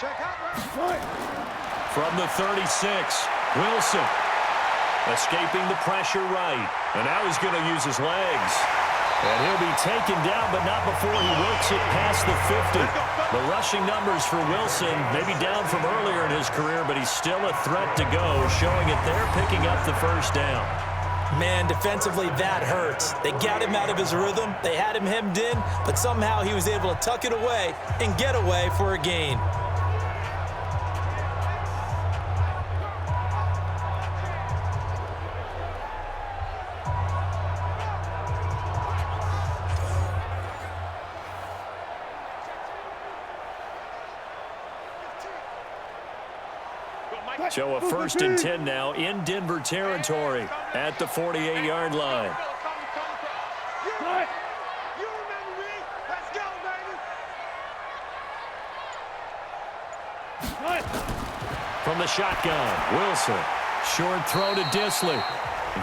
Check out. From the 36, Wilson escaping the pressure right. And now he's going to use his legs. And he'll be taken down, but not before he works it past the 50. The rushing numbers for Wilson, maybe down from earlier in his career, but he's still a threat to go, showing it there, picking up the 1st down. Man, defensively, that hurts. They got him out of his rhythm. They had him hemmed in, but somehow he was able to tuck it away and get away for a gain. So a 1st and 10 now in Denver territory at the 48-yard line. From the shotgun, Wilson. Short throw to Disley.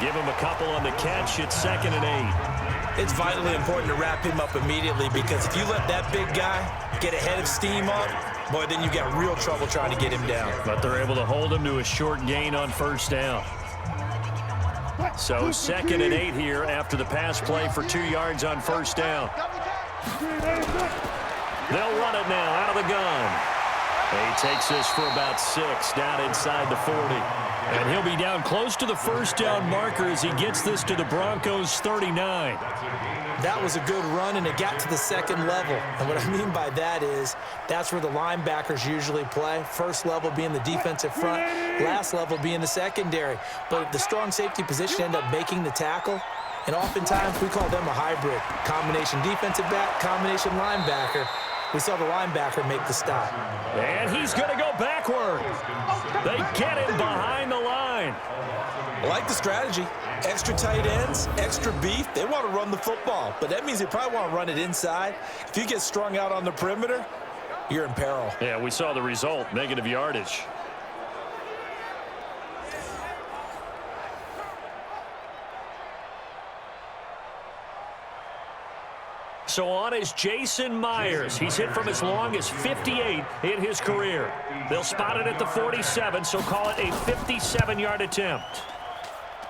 Give him a couple on the catch. It's 2nd and 8. It's vitally important to wrap him up immediately because if you let that big guy get ahead of steam up, boy, then you got real trouble trying to get him down. But they're able to hold him to a short gain on 1st down. So 2nd and 8 here after the pass play for 2 yards on 1st down. They'll run it now out of the gun. He takes this for about 6 down inside the 40. And he'll be down close to the 1st down marker as he gets this to the Broncos 39. That was a good run, and it got to the 2nd level. And what I mean by that is that's where the linebackers usually play. First level being the defensive front, last level being the secondary. But the strong safety position ended up making the tackle. And oftentimes we call them a hybrid. Combination defensive back, combination linebacker. We saw the linebacker make the stop. And he's going to go backward. They get him behind the line. I like the strategy. Extra tight ends, extra beef. They want to run the football, but that means they probably want to run it inside. If you get strung out on the perimeter, you're in peril. Yeah, we saw the result, negative yardage. So on is Jason Myers. He's hit from as long as 58 in his career. They'll spot it at the 47, so call it a 57-yard attempt.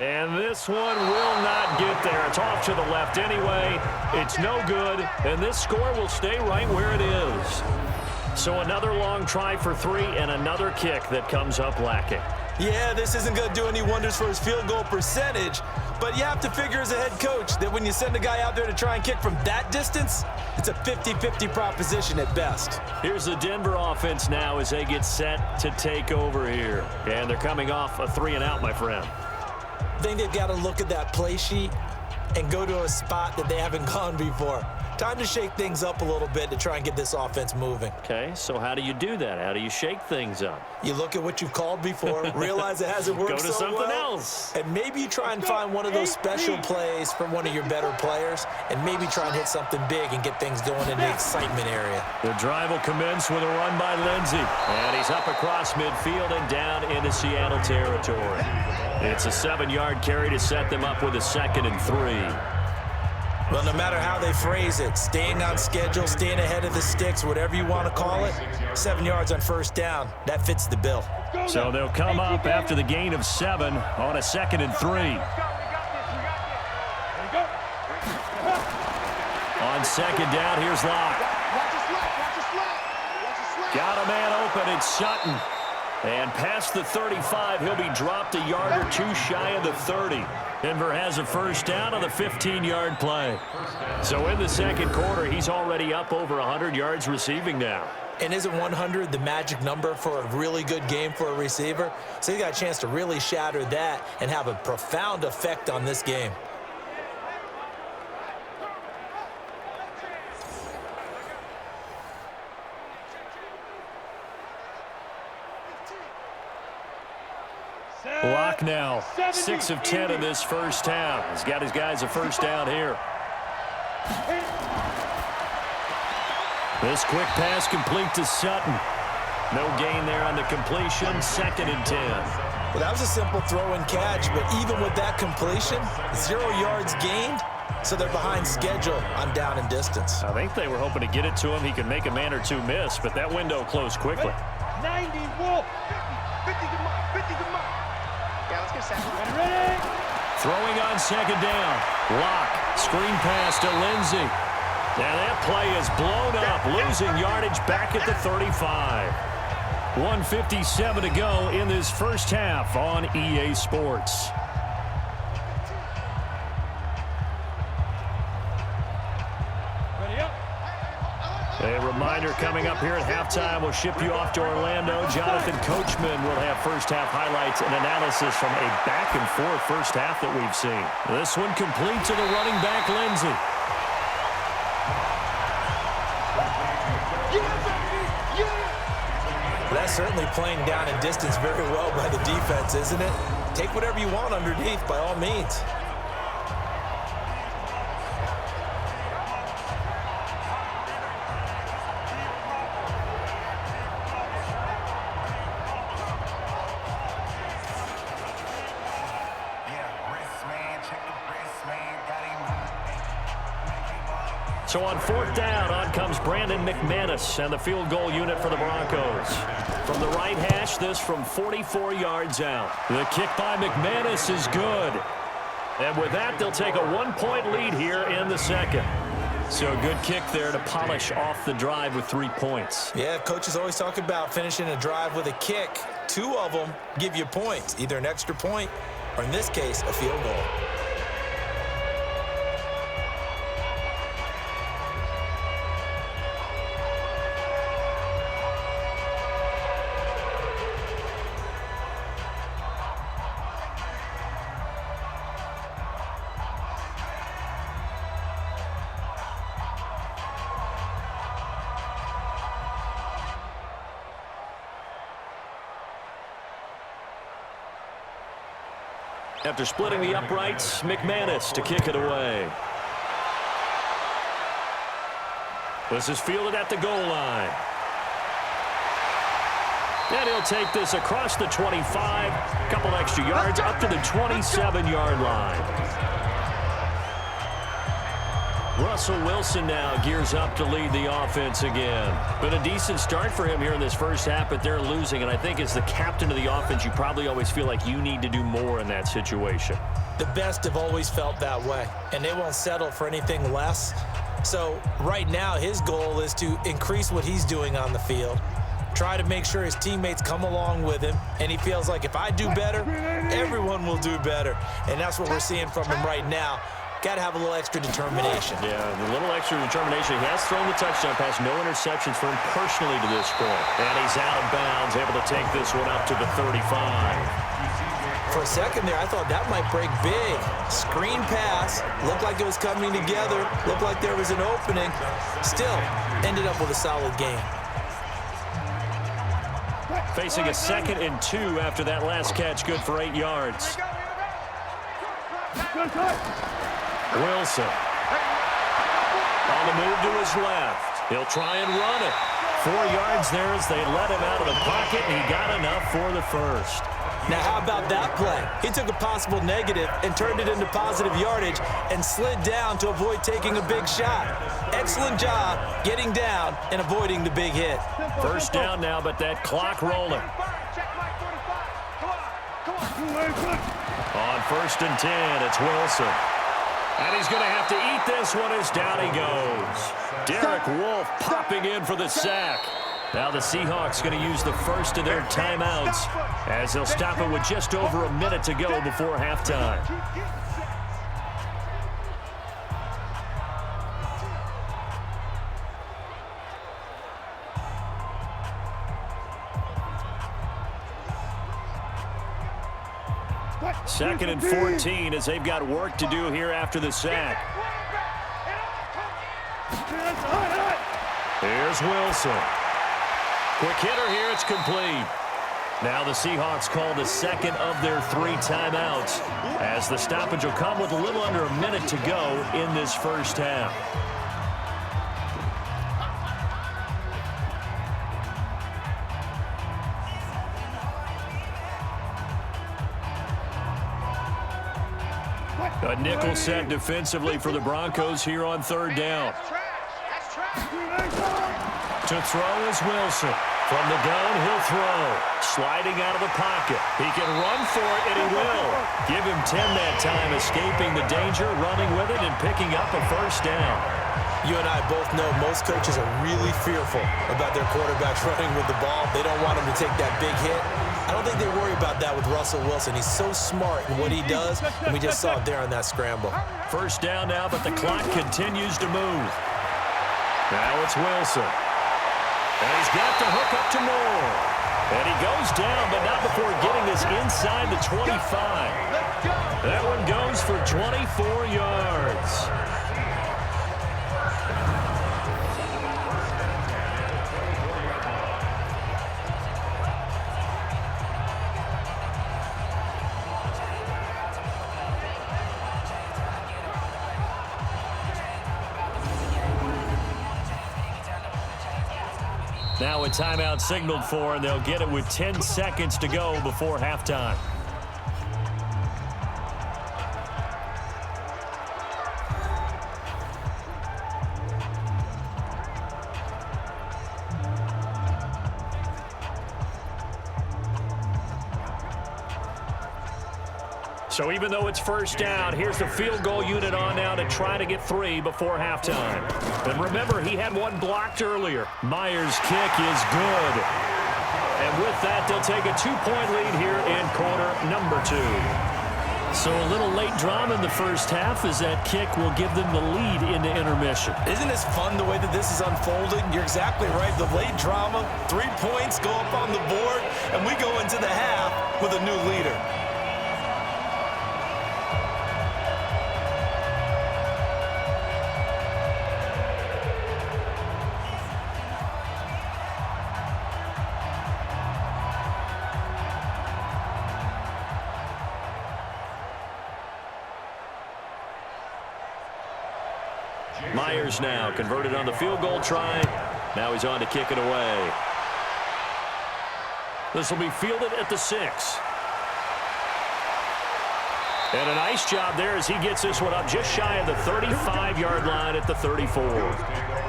And this one will not get there. It's off to the left anyway. It's no good, and this score will stay right where it is. So another long try for 3 and another kick that comes up lacking. Yeah, this isn't going to do any wonders for his field goal percentage, but you have to figure as a head coach that when you send a guy out there to try and kick from that distance, it's a 50-50 proposition at best. Here's the Denver offense now as they get set to take over here. And they're coming off a 3-and-out, my friend. I think they've got to look at that play sheet and go to a spot that they haven't gone before. Time to shake things up a little bit to try and get this offense moving. Okay, so how do you do that? How do you shake things up? You look at what you've called before, realize it hasn't worked Go to so something well, else. and maybe you try and find one of those special plays from one of your better players, and maybe try and hit something big and get things going in the excitement area. The drive will commence with a run by Lindsey. And he's up across midfield and down into Seattle territory. It's a 7-yard carry to set them up with a 2nd and 3. Well, no matter how they phrase it, staying on schedule, staying ahead of the sticks, whatever you want to call it, 7 yards on 1st down, that fits the bill. So they'll come up after the gain of 7 on a 2nd and 3. On 2nd down, here's Locke. Got a man open, it's Sutton. And past the 35, he'll be dropped a yard or 2 shy of the 30. Denver has a 1st down on the 15-yard play. So in the 2nd quarter, he's already up over 100 yards receiving now. And isn't 100 the magic number for a really good game for a receiver? So he got a chance to really shatter that and have a profound effect on this game. Locke now, 6 of 10 in this 1st half. He's got his guys a 1st down here. This quick pass complete to Sutton. No gain there on the completion, 2nd and 10. Well, that was a simple throw and catch, but even with that completion, 0 yards gained, so they're behind schedule on down and distance. I think they were hoping to get it to him. He could make a man or 2 miss, but that window closed quickly. 90, Wolf. 50 to Mike. 50 to Mike. Yeah, let's get set. Ready? Throwing on 2nd down. Locke, screen pass to Lindsey. And that play is blown up, losing yardage back at the 35. 1:57 to go in this 1st half on EA Sports. A reminder coming up here at halftime, we'll ship you off to Orlando. Jonathan Coachman will have 1st half highlights and analysis from a back-and-forth 1st half that we've seen. This one complete to the running back, Lindsey. That's certainly playing down and distance very well by the defense, isn't it? Take whatever you want underneath, by all means. So on 4th down, on comes Brandon McManus and the field goal unit for the Broncos. From the right hash, this from 44 yards out. The kick by McManus is good. And with that, they'll take a 1-point lead here in the second. So a good kick there to polish off the drive with 3 points. Yeah, coaches always talk about finishing a drive with a kick. 2 of them give you points, either an extra point or, in this case, a field goal. After splitting the uprights, McManus to kick it away. This is fielded at the goal line. And he'll take this across the 25, a couple extra yards up to the 27-yard line. Russell Wilson now gears up to lead the offense again. Been a decent start for him here in this first half, but they're losing. And I think as the captain of the offense, you probably always feel like you need to do more in that situation. The best have always felt that way, and they won't settle for anything less. So right now, his goal is to increase what he's doing on the field, try to make sure his teammates come along with him, and he feels like if I do better, everyone will do better. And that's what we're seeing from him right now. Got to have a little extra determination. Yeah, the little extra determination. He has thrown the touchdown pass, no interceptions for him personally to this point. And he's out of bounds, able to take this one up to the 35. For a second there, I thought that might break big. Screen pass, looked like it was coming together, looked like there was an opening. Still, ended up with a solid game. Facing a 2nd and 2 after that last catch, good for 8 yards. Wilson on the move to his left. He'll try and run it. 4 yards there as they let him out of the pocket, and he got enough for the first. Now, how about that play? He took a possible negative and turned it into positive yardage and slid down to avoid taking a big shot. Excellent job getting down and avoiding the big hit. First down now, but that clock rolling. On 1st and 10, it's Wilson. And he's going to have to eat this one as down he goes. Derek Wolfe popping in for the sack. Now the Seahawks going to use the first of their timeouts as they'll stop it with just over a minute to go before halftime. Second and 14 as they've got work to do here after the sack. Here's Wilson. Quick hitter here, it's complete. Now the Seahawks call the second of their 3 timeouts as the stoppage will come with a little under a minute to go in this first half. A nickel set defensively for the Broncos here on 3rd down. To throw is Wilson. From the gun, he'll throw. Sliding out of the pocket. He can run for it, and he will. Give him 10 that time, escaping the danger, running with it, and picking up a first down. You and I both know most coaches are really fearful about their quarterbacks running with the ball. They don't want him to take that big hit. I don't think they worry about that with Russell Wilson. He's so smart in what he does, and we just saw it there on that scramble. First down now, but the clock continues to move. Now it's Wilson. And he's got the hook up to Moore. And he goes down, but not before getting this inside the 25. That one goes for 24 yards. Now a timeout signaled for, and they'll get it with 10 seconds to go before halftime. So even though it's first down, here's the field goal unit on now to try to get 3 before halftime. And remember, he had one blocked earlier. Myers' kick is good. And with that, they'll take a 2-point lead here in quarter number 2. So a little late drama in the first half as that kick will give them the lead into intermission. Isn't this fun the way that this is unfolding? You're exactly right. The late drama, 3 points go up on the board, and we go into the half with a new leader. Myers now converted on the field goal try. Now he's on to kick it away. This will be fielded at the 6. And a nice job there as he gets this one up just shy of the 35-yard line at the 34.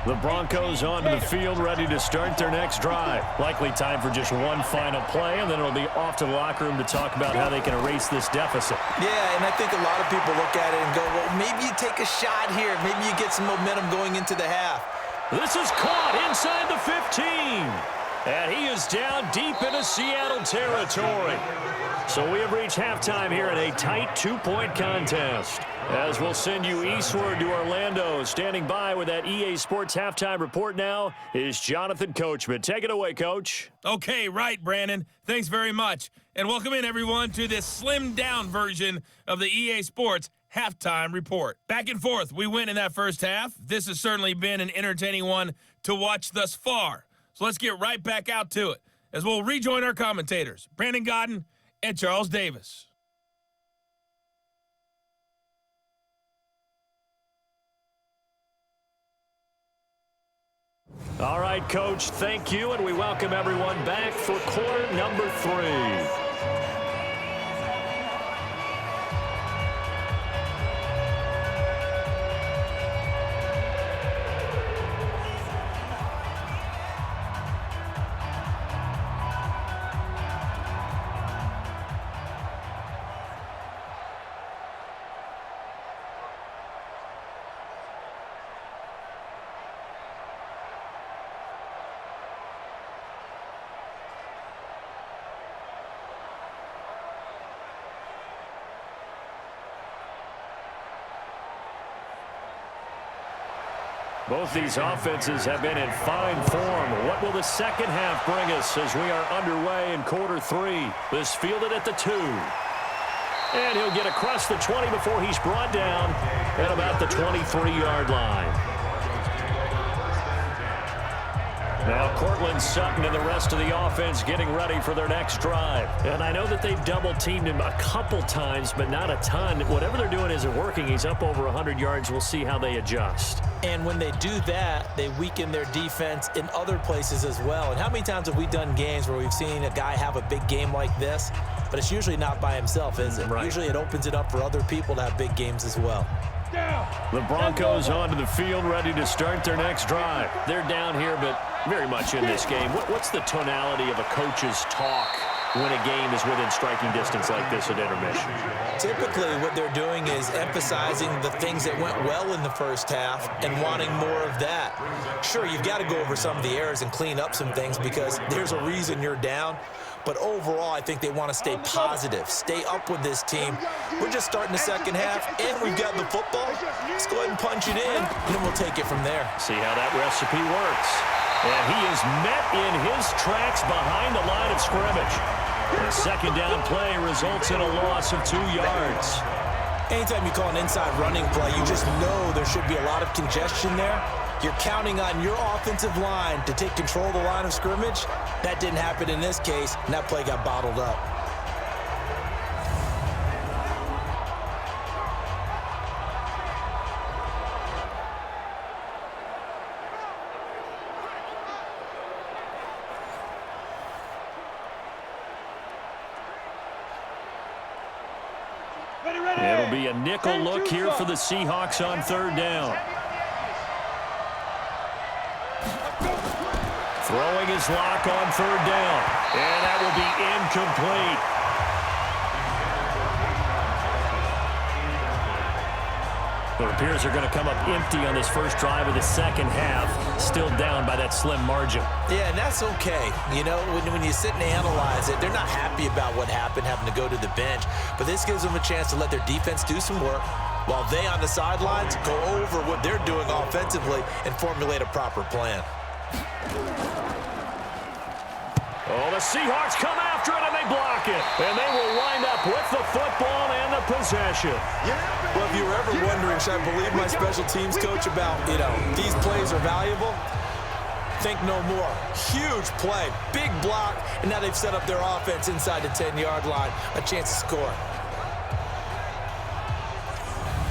The Broncos onto the field, ready to start their next drive. Likely time for just one final play, and then it'll be off to the locker room to talk about how they can erase this deficit. Yeah, and I think a lot of people look at it and go, well, maybe you take a shot here. Maybe you get some momentum going into the half. This is caught inside the 15. And he is down deep into Seattle territory. So we have reached halftime here in a tight 2-point contest. As we'll send you eastward to Orlando. Standing by with that EA Sports halftime report now is Jonathan Coachman. Take it away, Coach. Okay, right, Brandon. Thanks very much. And welcome in, everyone, to this slimmed-down version of the EA Sports halftime report. Back and forth, we win in that first half. This has certainly been an entertaining one to watch thus far. So let's get right back out to it as we'll rejoin our commentators, Brandon Godden and Charles Davis. All right, Coach, thank you, and we welcome everyone back for quarter number 3. Both these offenses have been in fine form. What will the second half bring us as we are underway in quarter 3? This fielded at the 2. And he'll get across the 20 before he's brought down at about the 23-yard line. Now Cortland Sutton and the rest of the offense getting ready for their next drive. And I know that they've double-teamed him a couple times, but not a ton. Whatever they're doing isn't working. He's up over 100 yards. We'll see how they adjust. And when they do that, they weaken their defense in other places as well. And how many times have we done games where we've seen a guy have a big game like this, but it's usually not by himself, is it? Right. Usually it opens it up for other people to have big games as well. The Broncos onto the field, ready to start their next drive. They're down here, but very much in this game. What's the tonality of a coach's talk when a game is within striking distance like this at intermission? Typically, what they're doing is emphasizing the things that went well in the first half and wanting more of that. Sure, you've got to go over some of the errors and clean up some things because there's a reason you're down. But overall, I think they want to stay positive, stay up with this team. We're just starting the second half, and we've got the football. Let's go ahead and punch it in, and then we'll take it from there. See how that recipe works. And he is met in his tracks behind the line of scrimmage. The second down play results in a loss of 2 yards. Anytime you call an inside running play, you just know there should be a lot of congestion there. You're counting on your offensive line to take control of the line of scrimmage. That didn't happen in this case, and that play got bottled up. It'll be a nickel look here for the Seahawks on third down. Throwing his lock on third down. And that will be incomplete. It appears they're going to come up empty on this first drive of the second half. Still down by that slim margin. Yeah, and that's okay. You know, when you sit and analyze it, they're not happy about what happened, having to go to the bench. But this gives them a chance to let their defense do some work while they on the sidelines go over what they're doing offensively and formulate a proper plan. Oh, the Seahawks come after it, and they block it. And they will wind up with the football and the possession. Well, if you were ever wondering, should I believe my special teams coach about, these plays are valuable? Think no more. Huge play, big block, and now they've set up their offense inside the 10-yard line. A chance to score.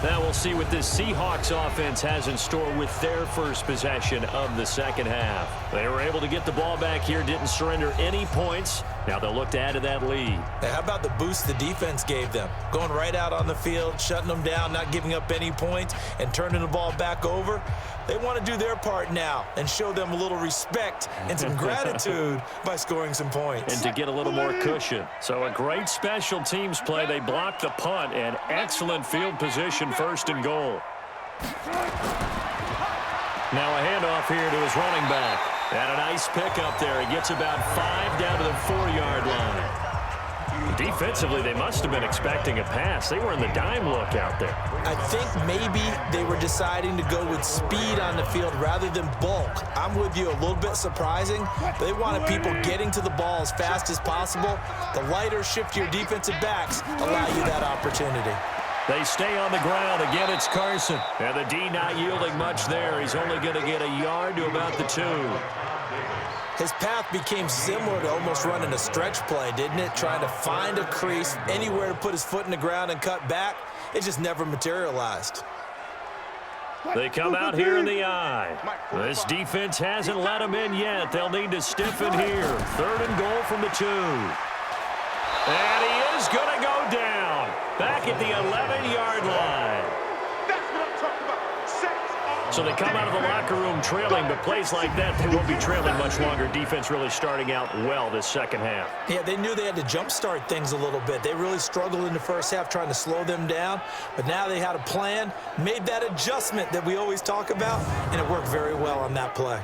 Now we'll see what this Seahawks offense has in store with their first possession of the second half. They were able to get the ball back here, didn't surrender any points. Now they'll look to add to that lead. How about the boost the defense gave them? Going right out on the field, shutting them down, not giving up any points, and turning the ball back over. They want to do their part now and show them a little respect and some gratitude by scoring some points. And to get a little more cushion. So a great special teams play. They blocked the punt and excellent field position, first and goal. Now a handoff here to his running back. And a nice pickup there. He gets about 5 down to the 4-yard line. Defensively, they must have been expecting a pass. They were in the dime look out there. I think maybe they were deciding to go with speed on the field rather than bulk. I'm with you, a little bit surprising. They wanted people getting to the ball as fast as possible. The lighter, shiftier defensive backs allow you that opportunity. They stay on the ground. Again, it's Carson. And the D not yielding much there. He's only going to get a yard to about the 2. His path became similar to almost running a stretch play, didn't it? Trying to find a crease, anywhere to put his foot in the ground and cut back. It just never materialized. They come out here in the eye. This defense hasn't let them in yet. They'll need to stiffen here. 3rd and goal from the 2. And he is going to go down. Back at the 11-yard line. That's what I'm talking about. So they come out of the locker room trailing, but plays like that, they won't be trailing much longer. Defense really starting out well this second half. Yeah, they knew they had to jumpstart things a little bit. They really struggled in the first half trying to slow them down, but now they had a plan, made that adjustment that we always talk about, and it worked very well on that play.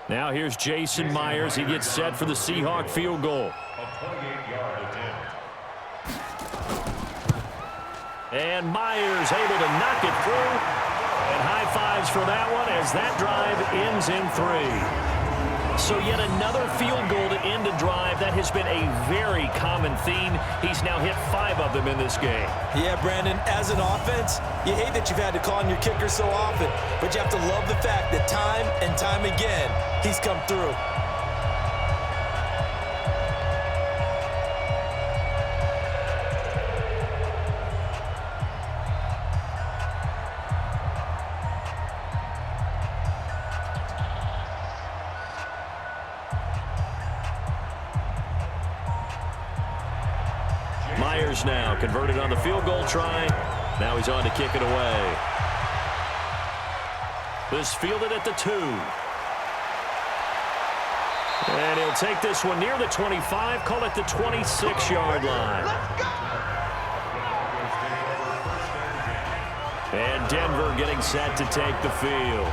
Now here's Jason Myers. He gets set for the Seahawk field goal. And Myers able to knock it through. And high fives for that one as that drive ends in 3. So yet another field goal to end a drive. That has been a very common theme. He's now hit 5 of them in this game. Yeah, Brandon, as an offense, you hate that you've had to call on your kicker so often, but you have to love the fact that time and time again, he's come through. Myers now converted on the field goal try. Now he's on to kick it away. This fielded at the 2. And he'll take this one near the 25, call it the 26-yard line. And Denver getting set to take the field.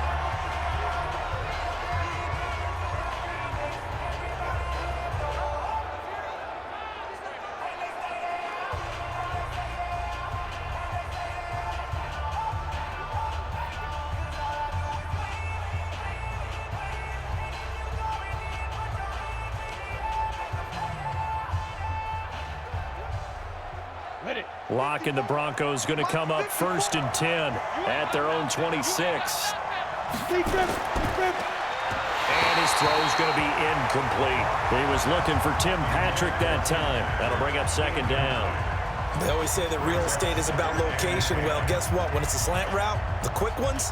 Lock and the Broncos going to come up 1st and 10 at their own 26. And his throw's going to be incomplete. He was looking for Tim Patrick that time. That'll bring up 2nd down. They always say that real estate is about location. Well, guess what? When it's a slant route, the quick ones,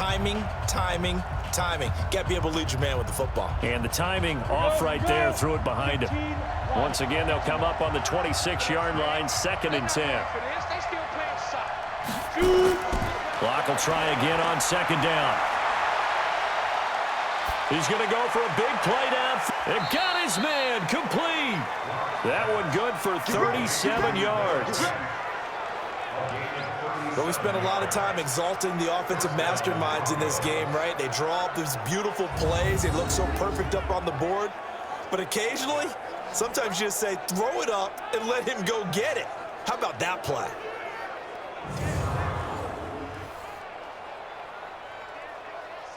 timing, timing, timing. Got to be able to lead your man with the football. And the timing off right there, threw it behind him. Once again, they'll come up on the 26-yard line, 2nd and 10. Clock will try again on 2nd down. He's going to go for a big play down. And got his man complete. That one good for 37 yards. But we spent a lot of time exalting the offensive masterminds in this game, right? They draw up these beautiful plays. They look so perfect up on the board. But occasionally, sometimes you just say, throw it up and let him go get it. How about that play?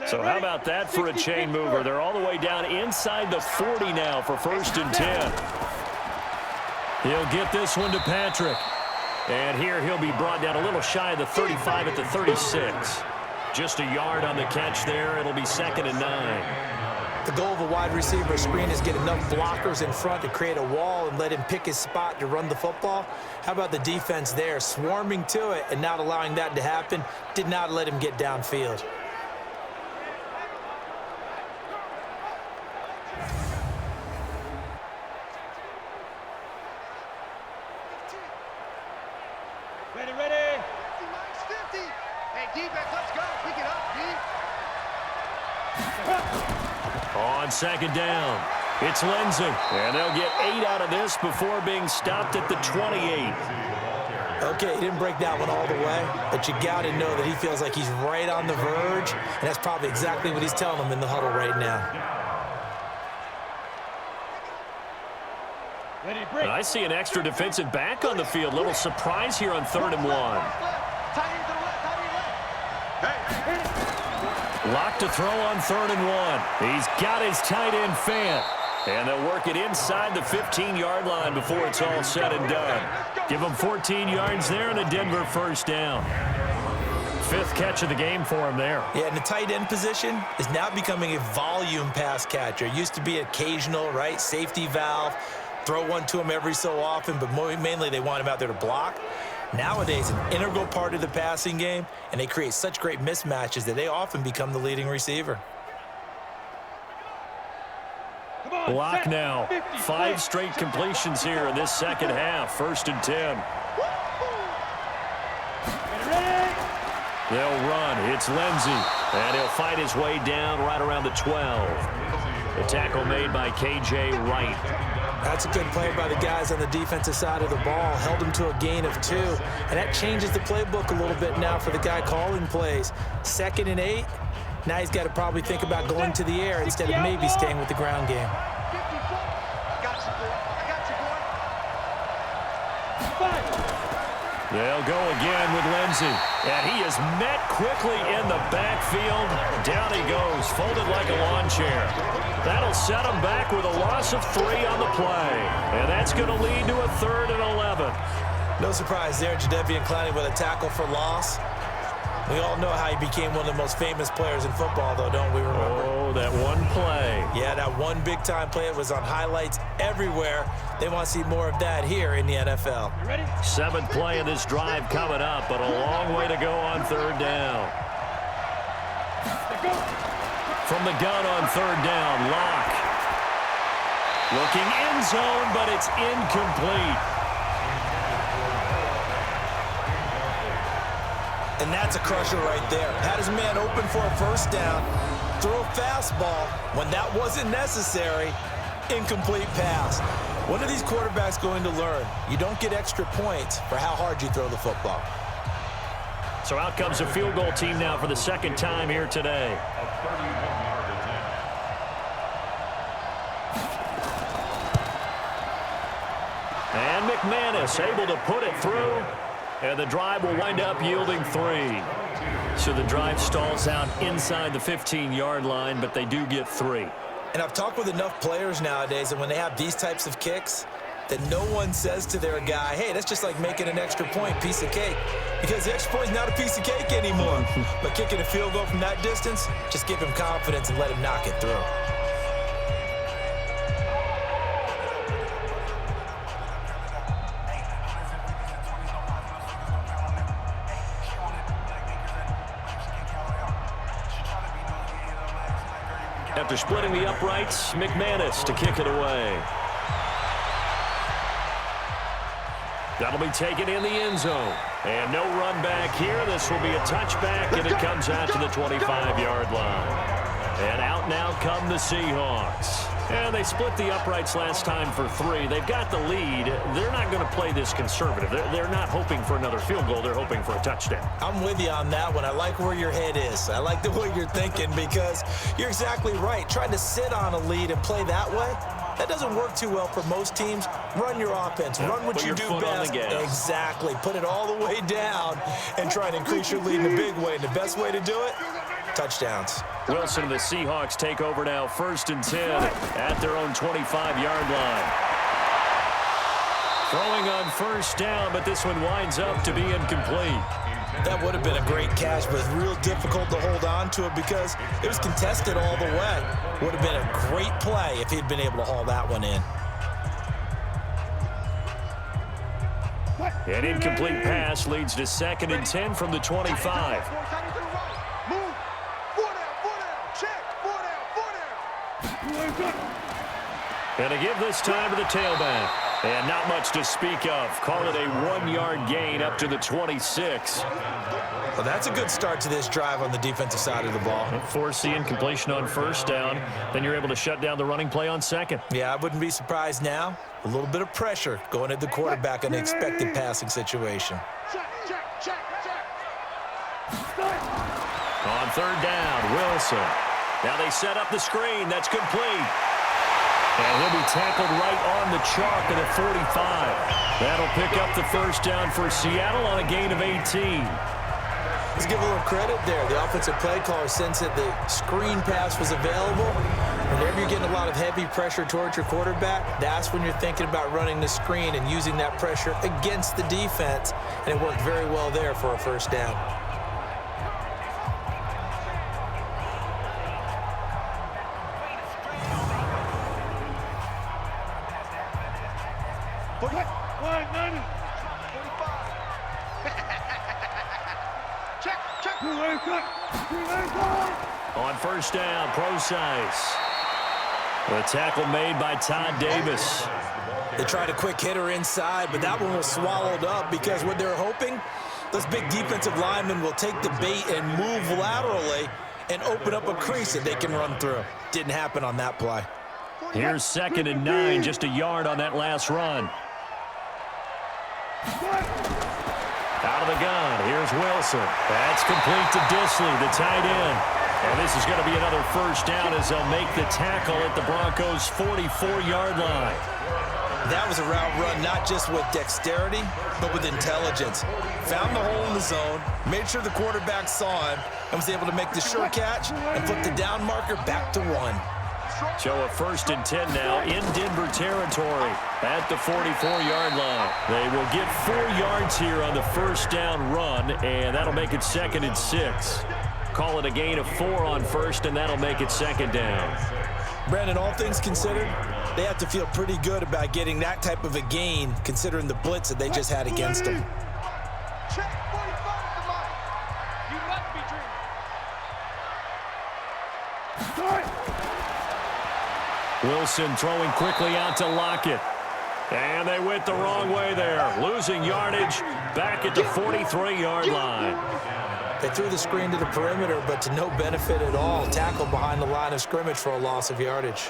So how about that for a chain mover? They're all the way down inside the 40 now for 1st and 10. He'll get this one to Patrick. And here he'll be brought down a little shy of the 35 at the 36. Just a yard on the catch there. It'll be 2nd and 9. The goal of a wide receiver screen is get enough blockers in front to create a wall and let him pick his spot to run the football. How about the defense there, swarming to it and not allowing that to happen? Did not let him get downfield. Ready. 50. Hey, defense, let's go. Pick it up, D. On 2nd down, it's Lindsey. And they'll get 8 out of this before being stopped at the 28. Okay, he didn't break that one all the way, but you got to know that he feels like he's right on the verge, and that's probably exactly what he's telling them in the huddle right now. And I see an extra defensive back on the field. Little surprise here on 3rd and 1. Locked to throw on 3rd and 1. He's got his tight end Fant. And they'll work it inside the 15-yard line before it's all said and done. Give them 14 yards there and a Denver 1st down. 5th catch of the game for him there. Yeah, and the tight end position is now becoming a volume pass catcher. It used to be occasional, right? Safety valve. Throw one to him every so often, but mainly they want him out there to block. Nowadays, an integral part of the passing game, and they create such great mismatches that they often become the leading receiver. Block now. 5 straight completions here in this 2nd half. 1st and 10. They'll run. It's Lindsey, and he'll fight his way down right around the 12. The tackle made by K.J. Wright. That's a good play by the guys on the defensive side of the ball. Held him to a gain of 2. And that changes the playbook a little bit now for the guy calling plays. 2nd and 8. Now he's got to probably think about going to the air instead of maybe staying with the ground game. They'll go again with Lindsey. And he is met quickly in the backfield. Down he goes, folded like a lawn chair. That'll set him back with a loss of 3 on the play. And that's going to lead to a 3rd and 11. No surprise there, Jadeveon Clowney with a tackle for loss. We all know how he became one of the most famous players in football, though, don't we remember? Oh, that one play. Yeah, that one big-time play. It was on highlights everywhere. They want to see more of that here in the NFL. 7th play of this drive coming up, but a long way to go on 3rd down. From the gun on 3rd down, Locke. Looking end zone, but it's incomplete. And that's a crusher right there. Had his man open for a 1st down, threw a fastball when that wasn't necessary, incomplete pass. When are these quarterbacks going to learn? You don't get extra points for how hard you throw the football. So out comes a field goal team now for the 2nd time here today. And McManus able to put it through. And the drive will wind up yielding 3. So the drive stalls out inside the 15-yard line, but they do get 3. And I've talked with enough players nowadays, and when they have these types of kicks, that no one says to their guy, hey, that's just like making an extra point, piece of cake. Because the extra point is not a piece of cake anymore. But kicking a field goal from that distance, just give him confidence and let him knock it through. After splitting the uprights, McManus to kick it away. That'll be taken in the end zone. And no run back here. This will be a touchback, and it comes out to the 25-yard line. And out now come the Seahawks. And they split the uprights last time for 3. They've got the lead. They're not going to play this conservative. They're not hoping for another field goal. They're hoping for a touchdown. I'm with you on that one. I like where your head is. I like the way you're thinking because you're exactly right. Trying to sit on a lead and play that way, that doesn't work too well for most teams. Run your offense. Run what you do best. Exactly. Put it all the way down and try and increase your lead in a big way. And the best way to do it, touchdowns. Wilson and the Seahawks take over now, 1st and 10 at their own 25-yard line. Throwing on 1st down, but this one winds up to be incomplete. That would have been a great catch, but it's real difficult to hold on to it because it was contested all the way. Would have been a great play if he'd been able to haul that one in. An incomplete pass leads to 2nd and 10 from the 25. And to give this time to the tailback. And not much to speak of. Call it a 1-yard gain up to the 26. Well, that's a good start to this drive on the defensive side of the ball. Force the incompletion on 1st down. Then you're able to shut down the running play on 2nd. Yeah, I wouldn't be surprised now. A little bit of pressure going at the quarterback in an expected passing situation. On 3rd down, Wilson. Now they set up the screen. That's complete. And he'll be tackled right on the chalk at the 45. That'll pick up the 1st down for Seattle on a gain of 18. Let's give a little credit there. The offensive play caller sensed that the screen pass was available. Whenever you're getting a lot of heavy pressure towards your quarterback, that's when you're thinking about running the screen and using that pressure against the defense. And it worked very well there for a 1st down. On 1st down, Procise. The tackle made by Todd Davis. They tried a quick hitter inside, but that one was swallowed up because what they're hoping, those big defensive linemen will take the bait and move laterally and open up a crease that they can run through. Didn't happen on that play. Here's 2nd and 9, just a yard on that last run. Out of the gun, here's Wilson. That's complete to Disley, the tight end. And this is going to be another 1st down as they'll make the tackle at the Broncos' 44-yard line. That was a route run not just with dexterity, but with intelligence. Found the hole in the zone, made sure the quarterback saw him, and was able to make the sure catch and flip the down marker back to 1. So a 1st and 10 now in Denver territory at the 44-yard line. They will get 4 yards here on the 1st down run, and that'll make it 2nd and 6. Call it a gain of 4 on 1st, and that'll make it 2nd down. Brandon, all things considered, they have to feel pretty good about getting that type of a gain considering the blitz that they just had against them. Check 45 to Mike. You must be dreaming. Wilson throwing quickly out to Lockett. And they went the wrong way there. Losing yardage back at the 43-yard line. They threw the screen to the perimeter, but to no benefit at all. Tackled behind the line of scrimmage for a loss of yardage.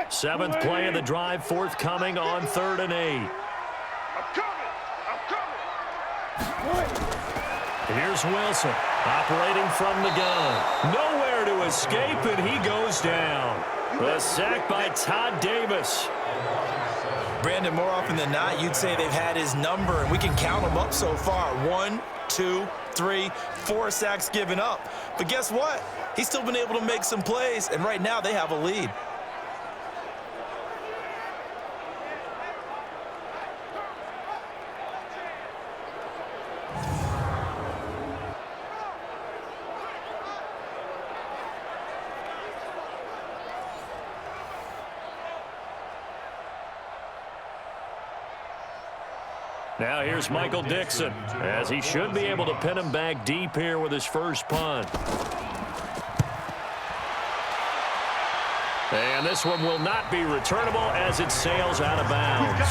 Seventh play of the drive, forthcoming on 3rd and 8. I'm coming. Here's Wilson operating from the gun. Nowhere to escape, and he goes down. The sack by Todd Davis. Brandon, more often than not, you'd say they've had his number, and we can count them up so far. 1, 2, 3, 4 sacks given up. But guess what? He's still been able to make some plays, and right now they have a lead. Now here's Michael Dixon, as he should be able to pin him back deep here with his first punt. And this one will not be returnable as it sails out of bounds.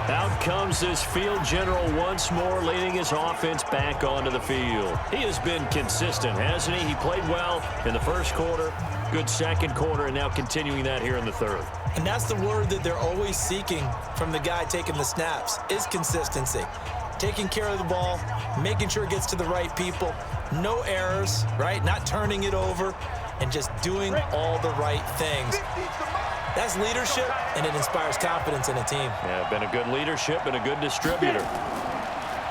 Out comes this field general once more, leading his offense back onto the field. He has been consistent, hasn't he? He played well in the first quarter, good second quarter, and now continuing that here in the third. And that's the word that they're always seeking from the guy taking the snaps, is consistency. Taking care of the ball, making sure it gets to the right people, no errors, right? Not turning it over, and just doing all the right things. That's leadership, and it inspires confidence in a team. Yeah, been a good leadership and a good distributor.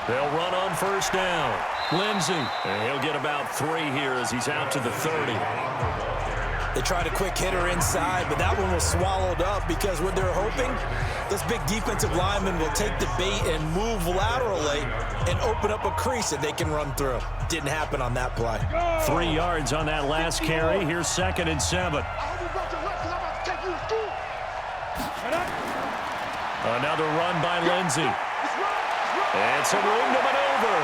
They'll run on first down. Lindsey, and he'll get about 3 here as he's out to the 30. They tried a quick hitter inside, but that one was swallowed up because what they're hoping, those big defensive linemen will take the bait and move laterally and open up a crease that they can run through. Didn't happen on that play. 3 yards on that last carry. Here's 2nd and 7. Another run by Lindsey. And some room to maneuver.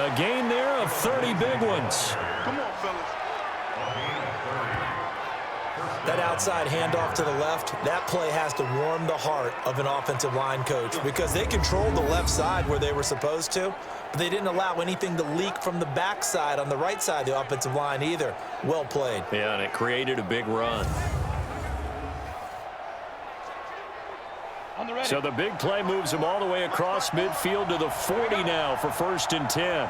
A gain there of 30 big ones. Come on, fellas. That outside handoff to the left, that play has to warm the heart of an offensive line coach because they controlled the left side where they were supposed to, but they didn't allow anything to leak from the backside on the right side of the offensive line either. Well played. Yeah, and it created a big run. So the big play moves him all the way across midfield to the 40 now for 1st and 10.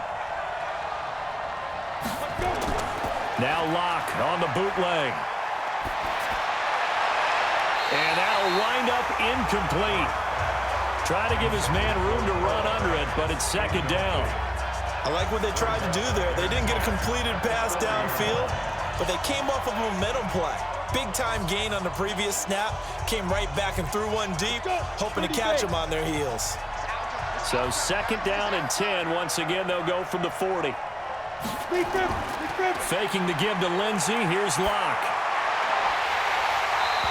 Now Locke on the bootleg. And that'll wind up incomplete. Try to give his man room to run under it, but it's 2nd down. I like what they tried to do there. They didn't get a completed pass downfield, but they came off of a momentum play. Big-time gain on the previous snap. Came right back and threw one deep, hoping to catch them on their heels. So 2nd down and 10. Once again, they'll go from the 40. Faking the give to Lindsey. Here's Locke.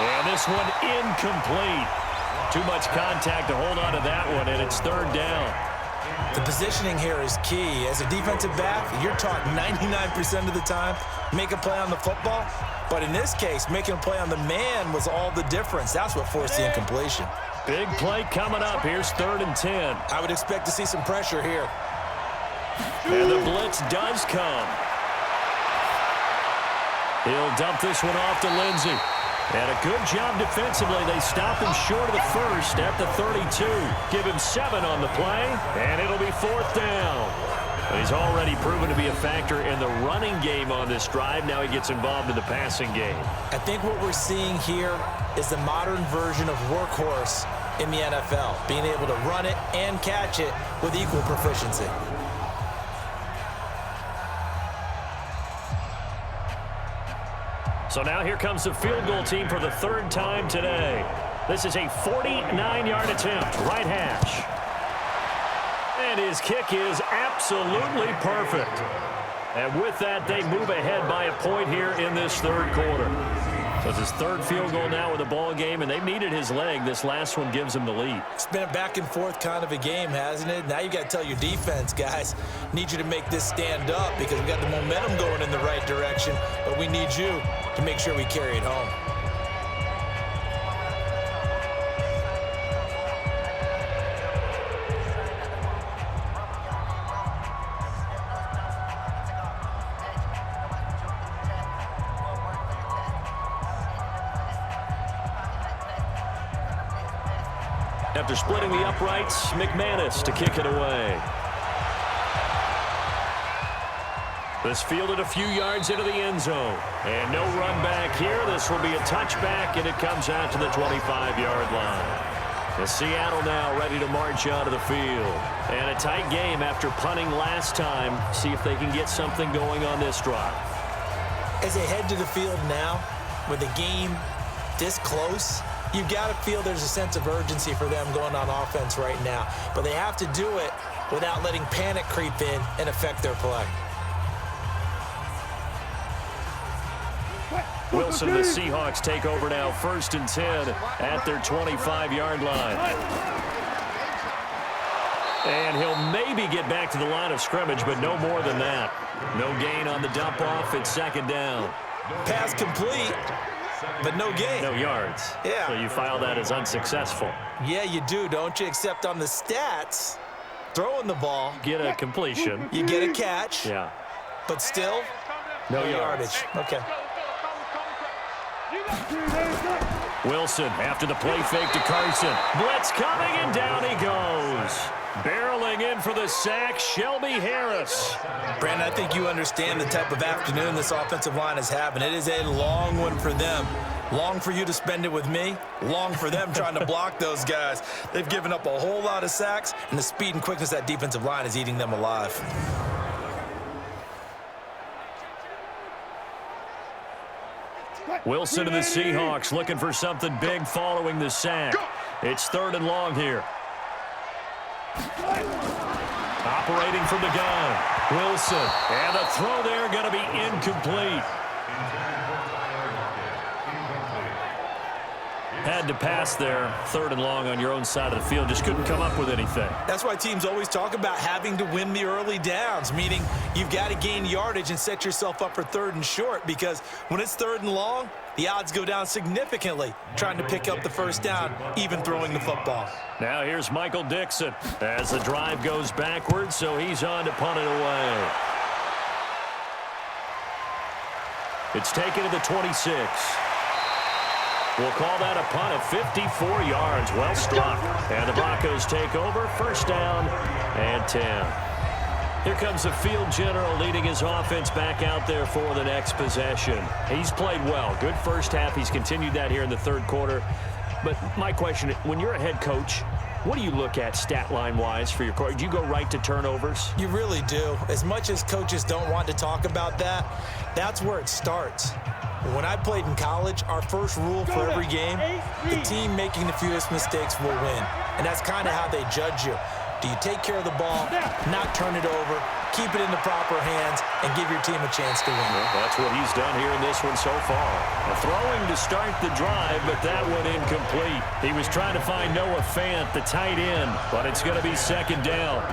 And this one incomplete. Too much contact to hold on to that one, and it's 3rd down. The positioning here is key. As a defensive back, you're taught 99% of the time, make a play on the football. But in this case, making a play on the man was all the difference. That's what forced the incompletion. Big play coming up. Here's 3rd and 10. I would expect to see some pressure here. And the blitz does come. He'll dump this one off to Lindsey. And a good job defensively. They stop him short of the 1st at the 32. Give him 7 on the play, and it'll be 4th down. He's already proven to be a factor in the running game on this drive. Now he gets involved in the passing game. I think what we're seeing here is the modern version of workhorse in the NFL, being able to run it and catch it with equal proficiency. So now here comes the field goal team for the 3rd time today. This is a 49-yard attempt, right hash. And his kick is absolutely perfect. And with that, they move ahead by a point here in this 3rd quarter. So it's his 3rd field goal now with the ball game, and they've needed his leg. This last one gives him the lead. It's been a back and forth kind of a game, hasn't it? Now you got to tell your defense, guys, need you to make this stand up because we got the momentum going in the right direction, but we need you to make sure we carry it home. After splitting the uprights, McManus to kick it away. This fielded a few yards into the end zone. And no run back here. This will be a touchback, and it comes out to the 25-yard line. The Seattle now ready to march out of the field. And a tight game after punting last time. See if they can get something going on this drive. As they head to the field now, with the game this close, you've got to feel there's a sense of urgency for them going on offense right now. But they have to do it without letting panic creep in and affect their play. Wilson and the Seahawks take over now, 1st and 10 at their 25-yard line. And he'll maybe get back to the line of scrimmage, but no more than that. No gain on the dump off. It's 2nd down. Pass complete, but no gain. No yards. Yeah. So you file that as unsuccessful. Yeah, you do, don't you? Except on the stats, throwing the ball. Get a completion. You get a catch. Yeah. But still, no yardage. Okay. Wilson after the play fake to Carson. Blitz coming, and down he goes. Barreling in for the sack, Shelby Harris. Brandon, I think you understand the type of afternoon this offensive line is having. It is a long one for them. Long for you to spend it with me. Long for them trying to block those guys. They've given up a whole lot of sacks, and the speed and quickness of that defensive line is eating them alive. Wilson and the Seahawks looking for something big following the sack. It's 3rd and long here. Operating from the gun, Wilson. And the throw there going to be incomplete. Had to pass there, 3rd and long on your own side of the field. Just couldn't come up with anything. That's why teams always talk about having to win the early downs, meaning you've got to gain yardage and set yourself up for 3rd and short, because when it's 3rd and long, the odds go down significantly trying to pick up the 1st down, even throwing the football. Now here's Michael Dixon as the drive goes backwards, so he's on to punt it away. It's taken to the 26. We'll call that a punt at 54 yards. Well struck. And the Broncos take over. 1st down and 10. Here comes the field general leading his offense back out there for the next possession. He's played well. Good first half. He's continued that here in the 3rd quarter. But my question, when you're a head coach, what do you look at stat line-wise for your coach? Do you go right to turnovers? You really do. As much as coaches don't want to talk about that, that's where it starts. When I played in college, our first rule for every game, the team making the fewest mistakes will win. And that's kind of how they judge you. Do you take care of the ball, not turn it over, keep it in the proper hands, and give your team a chance to win? Well, that's what he's done here in this one so far. A throwing to start the drive, but that one incomplete. He was trying to find Noah Fant, the tight end, but it's going to be 2nd down.